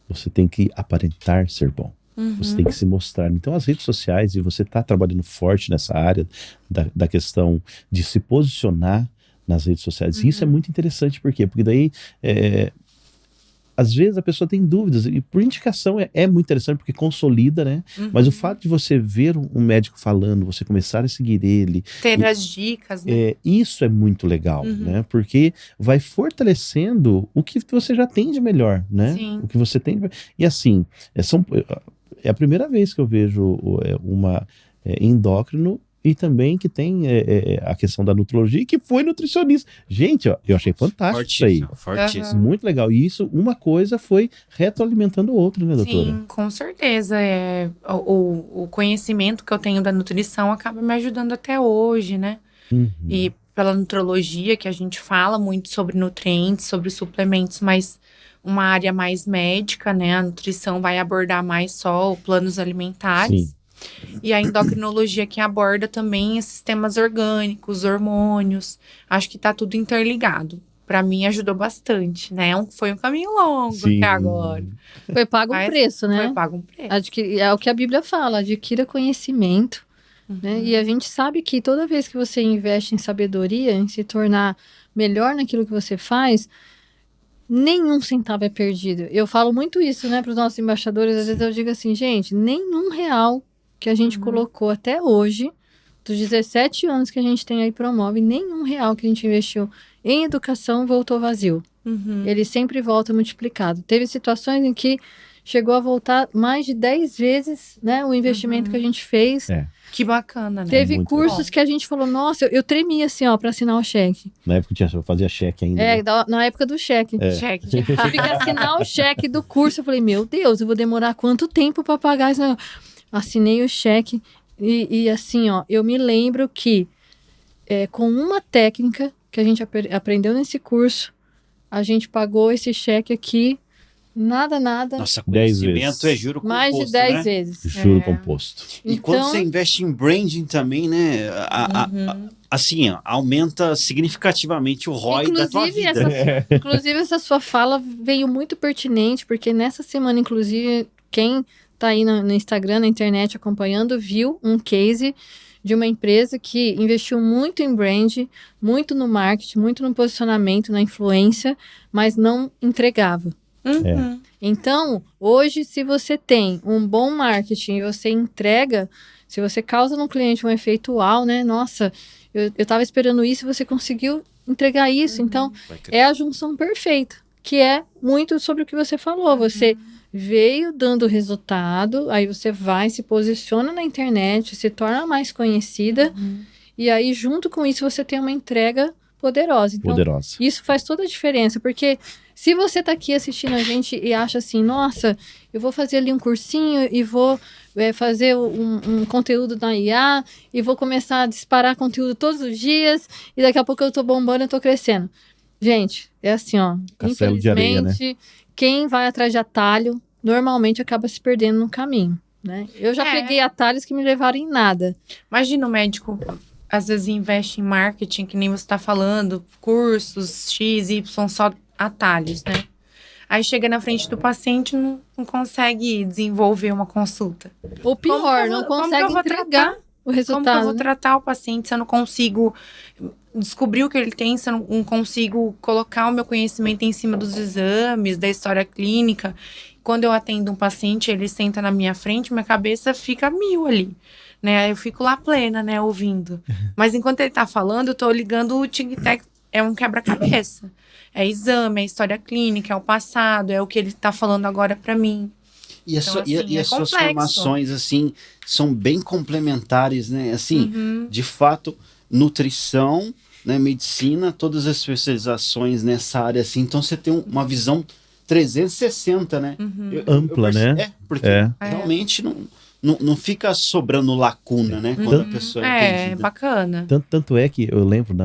Você tem que aparentar ser bom. Você tem que se mostrar. Então, as redes sociais, e você está trabalhando forte nessa área da questão de se posicionar nas redes sociais. E isso é muito interessante. Por quê? Porque daí, às vezes, a pessoa tem dúvidas. E por indicação é muito interessante, porque consolida, né? Mas o fato de você ver um médico falando, você começar a seguir ele... Ter as dicas, né? Isso é muito legal, né? Porque vai fortalecendo o que você já tem de melhor, né? Sim. O que você tem de... E assim, é a primeira vez que eu vejo uma endócrino e também que tem a questão da nutrologia, que foi nutricionista. Gente, ó, eu achei fantástico isso aí. Fortíssimo. Muito legal. E isso, uma coisa foi retroalimentando a outra, né, doutora? Sim, com certeza. O conhecimento que eu tenho da nutrição acaba me ajudando até hoje, né? E pela nutrologia, que a gente fala muito sobre nutrientes, sobre suplementos, mas uma área mais médica, né? A nutrição vai abordar mais só planos alimentares. Sim. E a endocrinologia que aborda também sistemas orgânicos, hormônios. Acho que tá tudo interligado. Para mim ajudou bastante, né? Foi um caminho longo até agora. Foi pago um preço, né? Foi pago um preço. É o que a Bíblia fala, adquira conhecimento. Né? E a gente sabe que toda vez que você investe em sabedoria, em se tornar melhor naquilo que você faz, nenhum centavo é perdido. Eu falo muito isso, né, para os nossos embaixadores. Às vezes eu digo assim, gente, nenhum real que a gente colocou até hoje, dos 17 anos que a gente tem aí Promove, nenhum real que a gente investiu em educação voltou vazio. Ele sempre volta multiplicado. Teve situações em que chegou a voltar mais de 10 vezes, né, o investimento que a gente fez. Que bacana, né? Teve cursos que a gente falou, nossa, eu tremia assim, ó, para assinar o cheque. Na época eu fazia cheque ainda. Né? Na época do cheque. Cheque. Tive que assinar o cheque do curso. Eu falei, meu Deus, eu vou demorar quanto tempo para pagar isso? Assinei o cheque e assim, ó, eu me lembro que com uma técnica que a gente aprendeu nesse curso, a gente pagou esse cheque aqui, nada. Nossa, conhecimento é juro composto, mais de 10 né? vezes. Juro composto. E Então, quando você investe em branding também, né? Assim, aumenta significativamente o ROI da tua vida. Inclusive, essa sua fala veio muito pertinente, porque nessa semana, inclusive, quem tá aí no Instagram, na internet acompanhando, viu um case de uma empresa que investiu muito em brand, muito no marketing, muito no posicionamento, na influência, mas não entregava. Então, hoje, se você tem um bom marketing e você entrega, se você causa no cliente um efeito uau, né? Nossa, eu tava esperando isso e você conseguiu entregar isso. Então, é a junção perfeita, que é muito sobre o que você falou. Você veio dando resultado, aí você vai, se posiciona na internet, se torna mais conhecida, e aí junto com isso você tem uma entrega poderosa. Então, Poderosa. isso faz toda a diferença, porque se você tá aqui assistindo a gente e acha assim, nossa, eu vou fazer ali um cursinho e vou fazer um conteúdo na IA e vou começar a disparar conteúdo todos os dias e daqui a pouco eu tô bombando, eu tô crescendo. Gente, é assim, ó, Castelo de areia, né? infelizmente, quem vai atrás de atalho, normalmente acaba se perdendo no caminho, né? Eu já peguei atalhos que me levaram em nada. Imagina o médico, às vezes, investe em marketing, que nem você tá falando, cursos, X, Y, só atalhos, né? Aí chega na frente do paciente e não consegue desenvolver uma consulta. Ou pior, não consegue entregar o resultado. Como que eu vou né? tratar o paciente se eu não consigo descobrir o que ele tem, se eu não consigo colocar o meu conhecimento em cima dos exames, da história clínica? Quando eu atendo um paciente, ele senta na minha frente, minha cabeça fica mil ali, né? Eu fico lá plena, né, ouvindo. Mas enquanto ele tá falando, eu tô ligando o tic-tac, é um quebra-cabeça. É exame, é história clínica, é o passado, é o que ele tá falando agora pra mim. E, Então, assim, as suas complexo. formações, assim, são bem complementares, né? Assim, de fato, nutrição, né, medicina, todas as especializações nessa área, assim. Então, você tem uma visão 360, né? Ampla, né? Porque É. realmente não fica sobrando lacuna, né? Quando a pessoa é atendida. Bacana. Tanto é que eu lembro,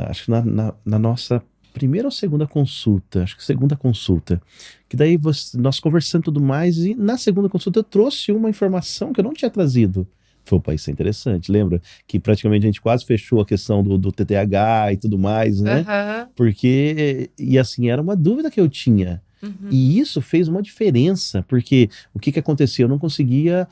acho que na nossa primeira ou segunda consulta, acho que segunda consulta, que daí nós conversando e tudo mais, e na segunda consulta eu trouxe uma informação que eu não tinha trazido. Opa, isso é interessante, lembra? Que praticamente a gente quase fechou a questão do TDAH e tudo mais, né? Porque, e assim, era uma dúvida que eu tinha. E isso fez uma diferença, porque o que acontecia? Eu não conseguia...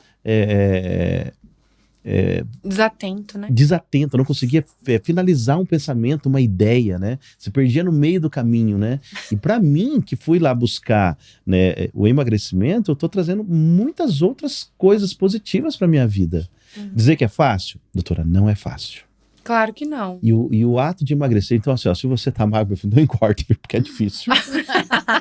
Desatento, né? Desatento, eu não conseguia finalizar um pensamento, uma ideia, né? Se perdia no meio do caminho, né? E para mim, que fui lá buscar, né, o emagrecimento, eu tô trazendo muitas outras coisas positivas para minha vida. Dizer que é fácil? Doutora, não é fácil. Claro que não. E o ato de emagrecer, então assim, ó, se você tá magro, meu filho, não engorde, porque é difícil.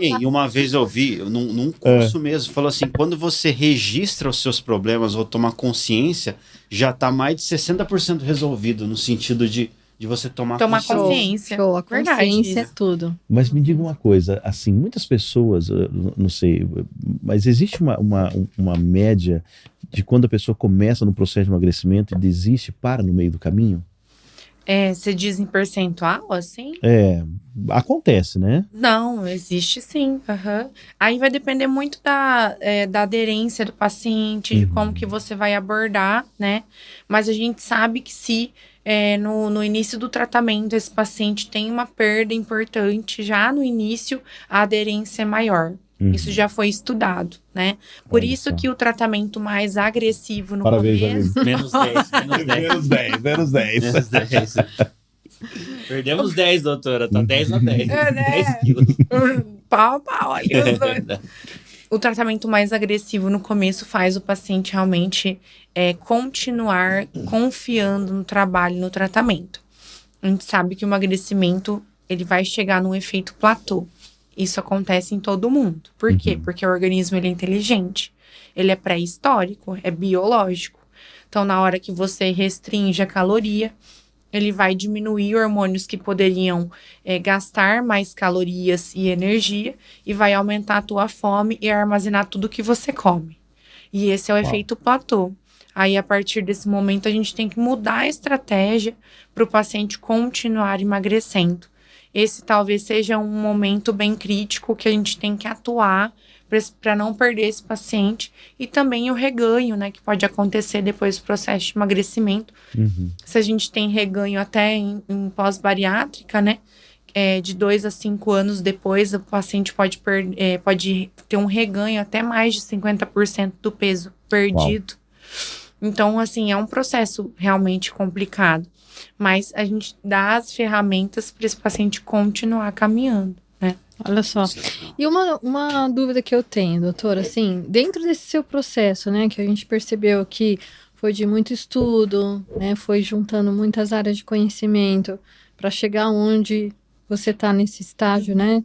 E uma vez eu vi, num curso mesmo, falou assim, quando você registra os seus problemas ou toma consciência, já tá mais de 60% resolvido, no sentido de você tomar consciência. Show, a Verdade, consciência é isso. tudo. Mas me diga uma coisa, assim, muitas pessoas, eu não sei, mas existe uma média de quando a pessoa começa no processo de emagrecimento e desiste, para no meio do caminho? Você diz em percentual, assim? Acontece, né? Não, existe sim. Aí vai depender muito da aderência do paciente, de como que você vai abordar, né? Mas a gente sabe que se no início do tratamento esse paciente tem uma perda importante, já no início a aderência é maior. Isso já foi estudado, né? Por Olha isso só. que o tratamento mais agressivo no Parabéns, começo... Menos 10, menos 10. Menos 10. Menos 10. Perdemos 10, doutora. Tá 10 a 10. né? 10 quilos. Pau a pau ali, os dois. O tratamento mais agressivo no começo faz o paciente realmente continuar confiando no trabalho, no tratamento. A gente sabe que o emagrecimento ele vai chegar num efeito platô. Isso acontece em todo mundo. Por quê? Porque o organismo ele é inteligente. Ele é pré-histórico, é biológico. Então, na hora que você restringe a caloria, ele vai diminuir hormônios que poderiam gastar mais calorias e energia e vai aumentar a tua fome e armazenar tudo que você come. E esse é o efeito platô. Aí, a partir desse momento, a gente tem que mudar a estratégia para o paciente continuar emagrecendo. Esse talvez seja um momento bem crítico que a gente tem que atuar para não perder esse paciente. E também o reganho, né, que pode acontecer depois do processo de emagrecimento. Se a gente tem reganho até em pós-bariátrica, né, de 2 a 5 anos depois, o paciente pode ter um reganho até mais de 50% do peso perdido. Então, assim, é um processo realmente complicado. Mas a gente dá as ferramentas para esse paciente continuar caminhando, né? Olha só. E uma dúvida que eu tenho, doutora, assim, dentro desse seu processo, né, que a gente percebeu que foi de muito estudo, né, foi juntando muitas áreas de conhecimento para chegar onde você está nesse estágio, né?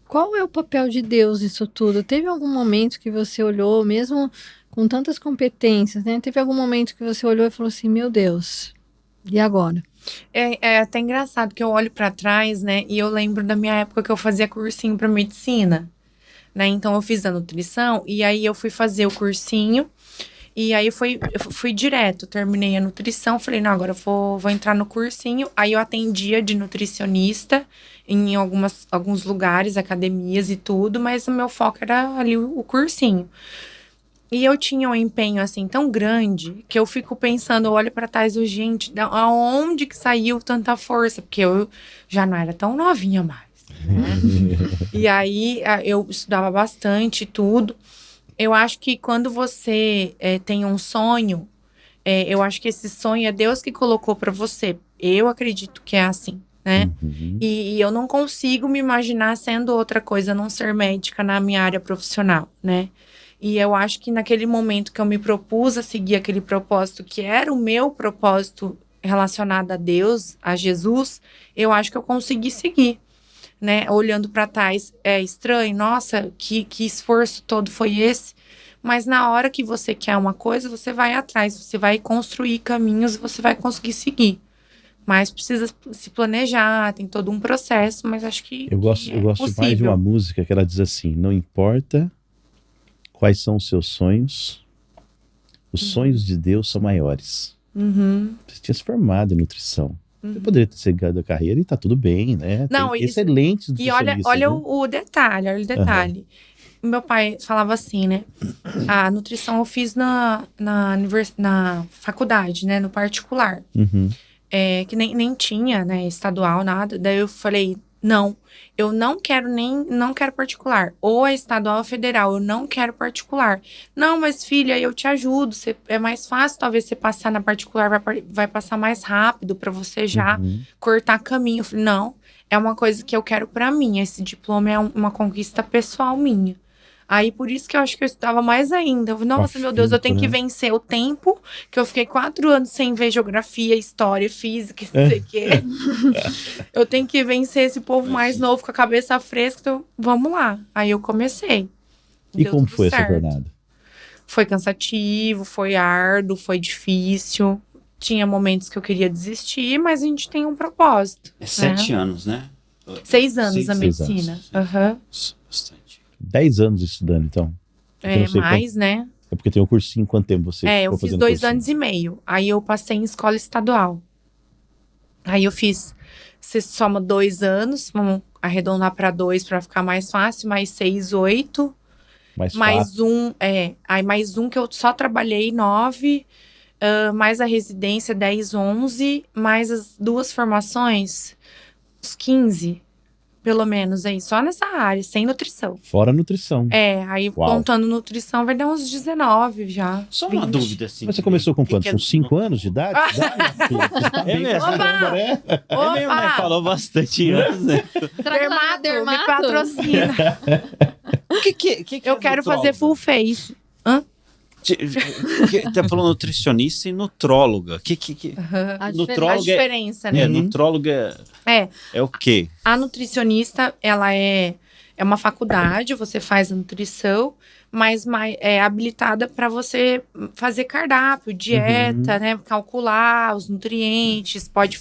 Qual é o papel de Deus nisso tudo? Teve algum momento que você olhou, mesmo com tantas competências, né? Teve algum momento que você olhou e falou assim, meu Deus, e agora? É até engraçado que eu olho pra trás, né? E eu lembro da minha época que eu fazia cursinho pra medicina, né? Então eu fiz a nutrição e aí eu fui fazer o cursinho. E aí eu fui direto, terminei a nutrição, falei, não, agora eu vou entrar no cursinho. Aí eu atendia de nutricionista em alguns lugares, academias e tudo, mas o meu foco era ali o cursinho. E eu tinha um empenho, assim, tão grande, que eu fico pensando, eu olho pra trás, eu, gente, aonde que saiu tanta força? Porque eu já não era tão novinha mais, né? E aí, eu estudava bastante e tudo. Eu acho que quando você tem um sonho, eu acho que esse sonho é Deus que colocou pra você. Eu acredito que é assim, né? Uhum. E eu não consigo me imaginar sendo outra coisa, a não ser médica na minha área profissional, né? E eu acho que naquele momento que eu me propus a seguir aquele propósito, que era o meu propósito relacionado a Deus, a Jesus, eu acho que eu consegui seguir, né? Olhando para trás, é estranho, nossa, que esforço todo foi esse? Mas na hora que você quer uma coisa, você vai atrás, você vai construir caminhos, você vai conseguir seguir. Mas precisa se planejar, tem todo um processo, mas acho que Eu gosto demais de uma música que ela diz assim: não importa quais são os seus sonhos, os sonhos de Deus são maiores. Uhum. Você tinha se formado em nutrição. Você poderia ter seguido a carreira e tá tudo bem, né? Não, tem excelentes e olha né? o detalhe, olha o detalhe. Meu pai falava assim, né? A nutrição eu fiz na faculdade, né? No particular. Uhum. Que nem tinha, né? Estadual, nada. Daí eu falei, não, eu não quero particular. Ou é estadual ou federal, eu não quero particular. Não, mas filha, eu te ajudo. É mais fácil, talvez, você passar na particular, vai passar mais rápido pra você já cortar caminho. Eu falei, não, é uma coisa que eu quero pra mim. Esse diploma é uma conquista pessoal minha. Aí, por isso que eu acho que eu estudava mais ainda. Eu falei, nossa, meu Deus, eu tenho que vencer o tempo, que eu fiquei 4 anos sem ver geografia, história, física, não sei o quê. Eu tenho que vencer esse povo mais novo, com a cabeça fresca, então vamos lá. Aí eu comecei. E como foi essa jornada? Foi cansativo, foi árduo, foi difícil. Tinha momentos que eu queria desistir, mas a gente tem um propósito. 7 anos, né? 6 anos a medicina. Aham. Bastante. 10 anos estudando, então. Mais, né? É porque tem um cursinho, quanto tempo você eu fiz 2 anos e meio. Aí eu passei em escola estadual. Aí eu fiz, você soma 2 anos, vamos arredondar para 2 para ficar mais fácil, mais 6, 8. Mais um, aí mais um que eu só trabalhei 9, mais a residência 10, 11, mais as 2 formações, uns 15. Pelo menos aí, só nessa área, sem nutrição. Fora nutrição. Aí contando nutrição vai dar uns 19 já. Só 20. uma dúvida, assim. Mas você começou com quanto? Com 5 anos de idade? É mesmo. Opa! Minha mãe falou bastante antes, né? Dermato, me patrocina. que eu quero fazer full face. Hã? Tá falando nutricionista e nutróloga. A diferença, né? Nutróloga é o quê? A nutricionista, ela é uma faculdade, você faz a nutrição, mas é habilitada para você fazer cardápio, dieta, né? Calcular os nutrientes, pode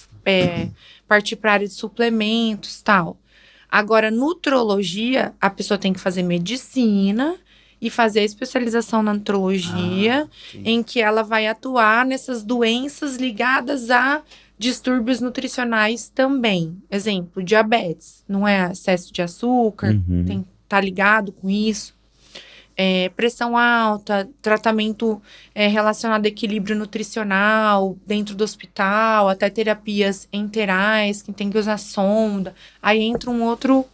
partir para a área de suplementos e tal. Agora, nutrologia, a pessoa tem que fazer medicina e fazer a especialização na nutrologia, em que ela vai atuar nessas doenças ligadas a distúrbios nutricionais também. Exemplo, diabetes, não é excesso de açúcar, tá ligado com isso. Pressão alta, tratamento relacionado a equilíbrio nutricional dentro do hospital, até terapias enterais, que tem que usar sonda. Aí entra um outro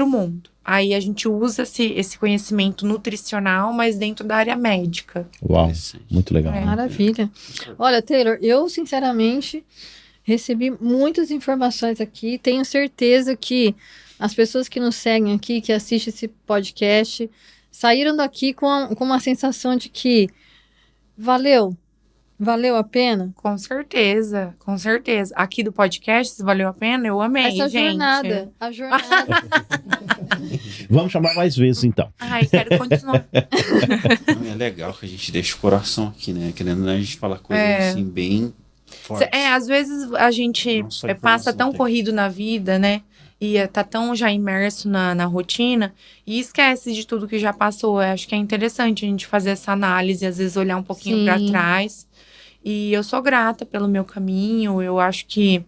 mundo. Aí a gente usa esse conhecimento nutricional, mas dentro da área médica. Uau, muito legal. Maravilha. Olha, Taylor, eu sinceramente recebi muitas informações aqui. Tenho certeza que as pessoas que nos seguem aqui, que assistem esse podcast, saíram daqui com uma sensação de que valeu a pena? Com certeza. Aqui do podcast, valeu a pena? Eu amei, essa gente. A jornada. Vamos chamar mais vezes, então. Ai, quero continuar. É legal que a gente deixa o coração aqui, né? Querendo a gente falar coisas assim, bem Fortes. Às vezes a gente Não só passa informação tão técnica. corrido na vida, né? E tá tão já imerso na rotina e esquece de tudo que já passou. Eu acho que é interessante a gente fazer essa análise, às vezes olhar um pouquinho para Sim. trás. E eu sou grata pelo meu caminho. Eu acho que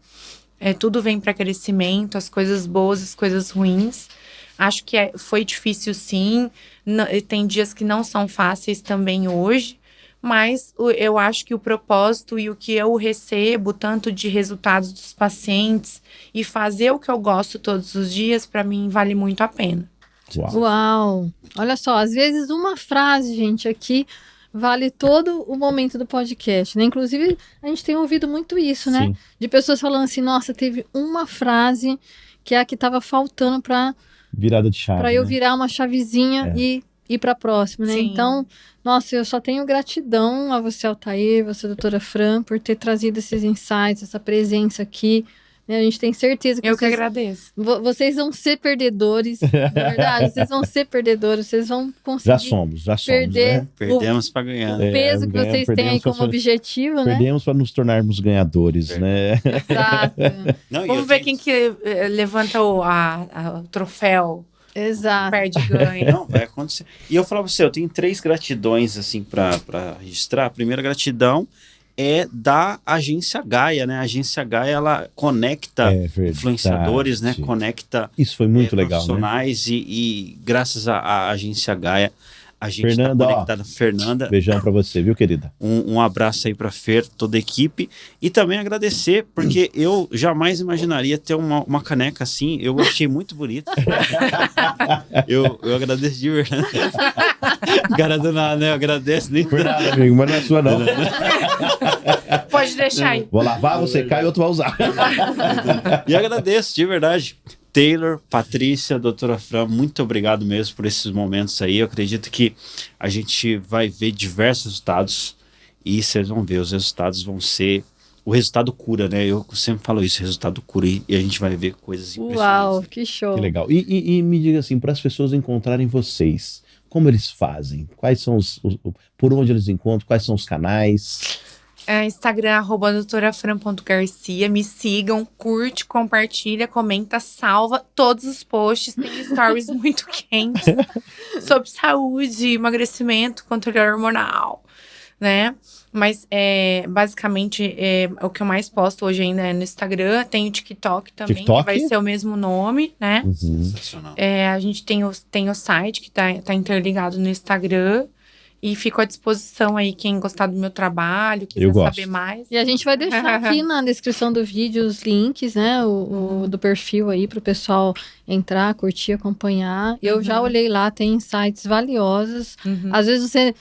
tudo vem para crescimento, as coisas boas, as coisas ruins. Acho que foi difícil, sim. Tem dias que não são fáceis também hoje. Mas eu acho que o propósito e o que eu recebo, tanto de resultados dos pacientes e fazer o que eu gosto todos os dias, para mim vale muito a pena. Uau! Olha só, às vezes uma frase, gente, aqui vale todo o momento do podcast, né? Inclusive, a gente tem ouvido muito isso, né? Sim. De pessoas falando assim, nossa, teve uma frase que é a que estava faltando para Virada de chave. eu né? virar uma chavezinha e ir para a próxima, né? Sim. Então, nossa, eu só tenho gratidão a você, Altair, você, doutora Fran, por ter trazido esses insights, essa presença aqui. Né? A gente tem certeza que Eu que vocês agradeço. vocês vão ser perdedores, na verdade, vocês vão ser perdedores, vocês vão conseguir Já somos, perder né? Perdemos para ganhar. o né? peso que vocês têm aí perdemos pra como objetivo, né? Perdemos para nos tornarmos ganhadores, né? Exato, Não, e Vamos eu ver tenho- quem que levanta o troféu, exato. perde e ganha. Não, vai acontecer. E eu falo pra você, eu tenho 3 gratidões, assim, pra registrar. A primeira gratidão é da Agência Gaia, né? A Agência Gaia, ela conecta verdade. influenciadores, né? Conecta Isso foi muito legal, né? profissionais e graças à Agência Gaia, a gente está Fernanda, ó. conectada. Fernanda, Beijão pra você, viu, querida? um abraço aí pra Fer, toda a equipe. E também agradecer, porque eu jamais imaginaria ter uma caneca assim. Eu achei muito bonita. eu agradeço de verdade. Cara do nada, né? Eu agradeço. Nem... Por nada, amigo, mas não é sua, não. Pode deixar aí. Vou lavar, você cai e outro vai usar. E agradeço, de verdade. Taylor, Patrícia, doutora Fran, muito obrigado mesmo por esses momentos aí. Eu acredito que a gente vai ver diversos resultados e vocês vão ver, os resultados vão ser... O resultado cura, né? Eu sempre falo isso, o resultado cura e a gente vai ver coisas impressionantes. Uau, que show. Que legal. E me diga assim, para as pessoas encontrarem vocês, como eles fazem? Quais são por onde eles encontram? Quais são os canais? Instagram, @doutorafran.garcia. Me sigam, curte, compartilha, comenta, salva todos os posts. Tem stories muito quentes sobre saúde, emagrecimento, controle hormonal, né? Mas, basicamente, o que eu mais posto hoje ainda é no Instagram. Tem o TikTok também, TikTok? que vai ser o mesmo nome, né? Sensacional. A gente tem o site que tá interligado no Instagram. E fico à disposição aí, quem gostar do meu trabalho, quiser Eu gosto. saber mais. E a gente vai deixar aqui na descrição do vídeo os links, né? O do perfil aí para o pessoal entrar, curtir, acompanhar. Eu já olhei lá, tem insights valiosos. Uhum. Às vezes você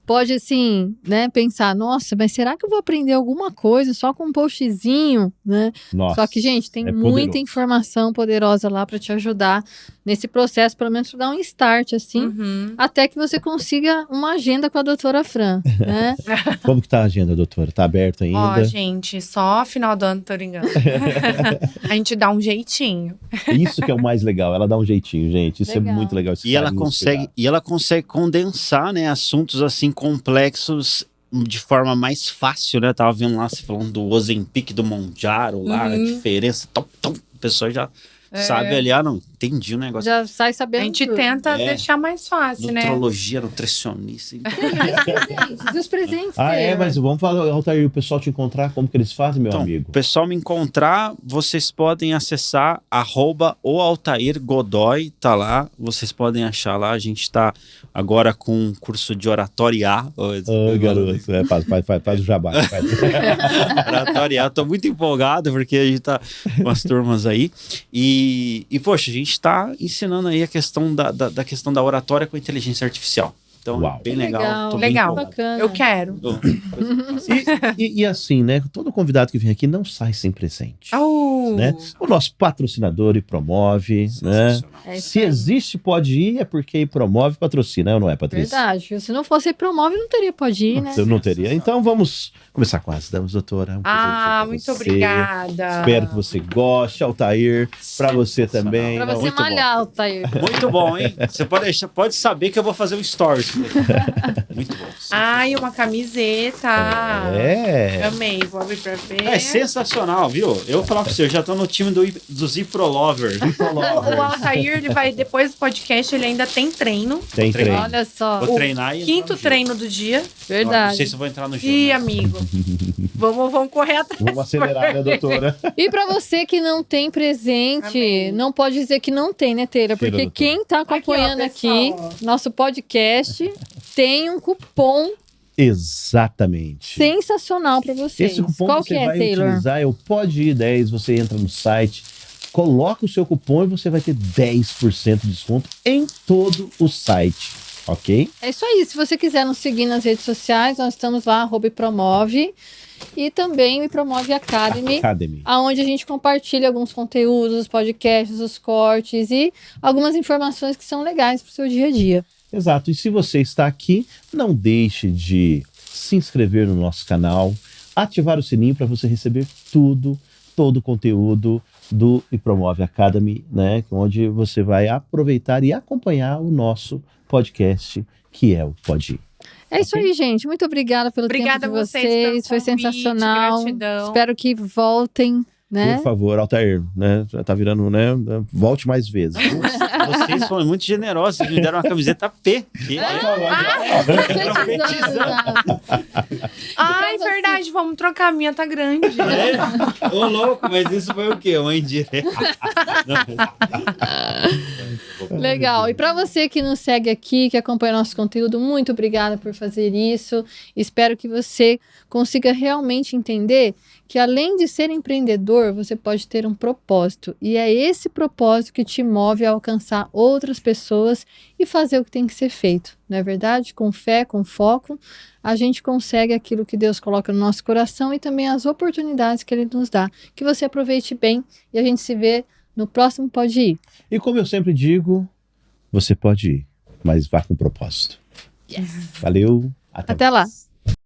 pode, assim, né, pensar, nossa, mas será que eu vou aprender alguma coisa só com um postzinho, né? Nossa, Só que, gente, tem é muita poderoso. informação poderosa lá para te ajudar nesse processo, pelo menos para dar um start, assim, Uhum. até que você consiga uma agenda com a doutora Fran, né? Como que tá a agenda, doutora? Tá aberto ainda? Ó, gente, só final do ano, tô brincando. A gente dá um jeitinho. Isso que é o mais legal, ela dá um jeitinho, gente. Isso Legal. é muito legal. esse E ela carinho, esse consegue, cuidado. e ela consegue condensar, né, assuntos assim complexos de forma mais fácil, né? Tava vendo lá você falando do Ozempic, do Monjaro, lá, a diferença, a pessoa já sabe ali, não, entendi o negócio. Já sai A sabendo gente tudo. tenta É. deixar mais fácil, né? Nutrologia, nutricionista. E os presentes? Ah, Taylor? mas vamos falar, Altair, o pessoal te encontrar, como que eles fazem, meu Então, amigo? o pessoal me encontrar, vocês podem acessar @oaltairgodoy, tá lá, vocês podem achar lá, a gente tá agora com um curso de oratória. Ô, garoto, faz o jabá. Faz. Oratória, tô muito empolgado porque a gente tá com as turmas aí e poxa, a gente tá ensinando aí a questão da questão da oratória com inteligência artificial. Então, Uau. bem legal. Tô bem Legal. empolgado. Bacana. Eu quero. E assim, né? Todo convidado que vem aqui não sai sem presente. Au! Né? O nosso patrocinador e promove, né? Sensacional. É isso Se aí. existe Pode Ir, é porque promove e patrocina, não é, Patrícia? Verdade. Se não fosse promove, não teria pode ir, né? Eu não teria. Então vamos começar com as damas, doutora. Um presente pra Muito você. obrigada. Espero que você goste, Altair, pra você também. Pra você Muito bom. malhar, Altair. Muito bom, hein? Você pode saber que eu vou fazer um stories. Muito bom. Ai, uma camiseta. Amei, vou abrir pra ver. É sensacional, viu? Eu vou falar pra você, eu já tô no time do Zipro Lover. O Altair, ele vai, depois do podcast, ele ainda tem treino. Tem treino. Olha só. Vou treinar e Quinto treino do dia. Não Verdade. sei se eu vou entrar no jogo. Ih, né? amigo. Vamos correr atrás. Vamos acelerar, né, doutora? E pra você que não tem presente, Amém. não pode dizer que não tem, né, Taylor? Porque doutora. quem tá acompanhando Aqui, ó, aqui, pessoal. nosso podcast, tem um cupom Exatamente. sensacional pra vocês. Esse cupom Qual você que é, vai Taylor? utilizar é o PODI10. Você entra no site, coloca o seu cupom e você vai ter 10% de desconto em todo o site, ok? É isso aí. Se você quiser nos seguir nas redes sociais, nós estamos lá, @promove. E também o Promove Academy, onde a gente compartilha alguns conteúdos, os podcasts, os cortes e algumas informações que são legais para o seu dia a dia. Exato. E se você está aqui, não deixe de se inscrever no nosso canal, ativar o sininho para você receber todo o conteúdo do Promove Academy, né? Onde você vai aproveitar e acompanhar o nosso podcast, que é o Pode Ir. É isso aí, gente. Muito obrigada pelo Obrigada tempo de a vocês pelo vocês. Foi convite, sensacional. gratidão. Espero que voltem, né? Por favor, Altair, né? Já tá virando, né? Volte mais vezes. Vocês foram muito generosos, vocês me deram uma camiseta P. Ai, verdade, vamos trocar. A minha tá grande. Ô, louco, mas isso foi o quê? Uma indireta. Legal. E para você que nos segue aqui, que acompanha nosso conteúdo, muito obrigada por fazer isso. Espero que você consiga realmente entender que além de ser empreendedor, você pode ter um propósito. E é esse propósito que te move a alcançar outras pessoas e fazer o que tem que ser feito. Não é verdade? Com fé, com foco, a gente consegue aquilo que Deus coloca no nosso coração e também as oportunidades que Ele nos dá. Que você aproveite bem e a gente se vê no próximo Pode Ir. E como eu sempre digo, você pode ir, mas vá com propósito. Yes. Valeu. Até lá. mais.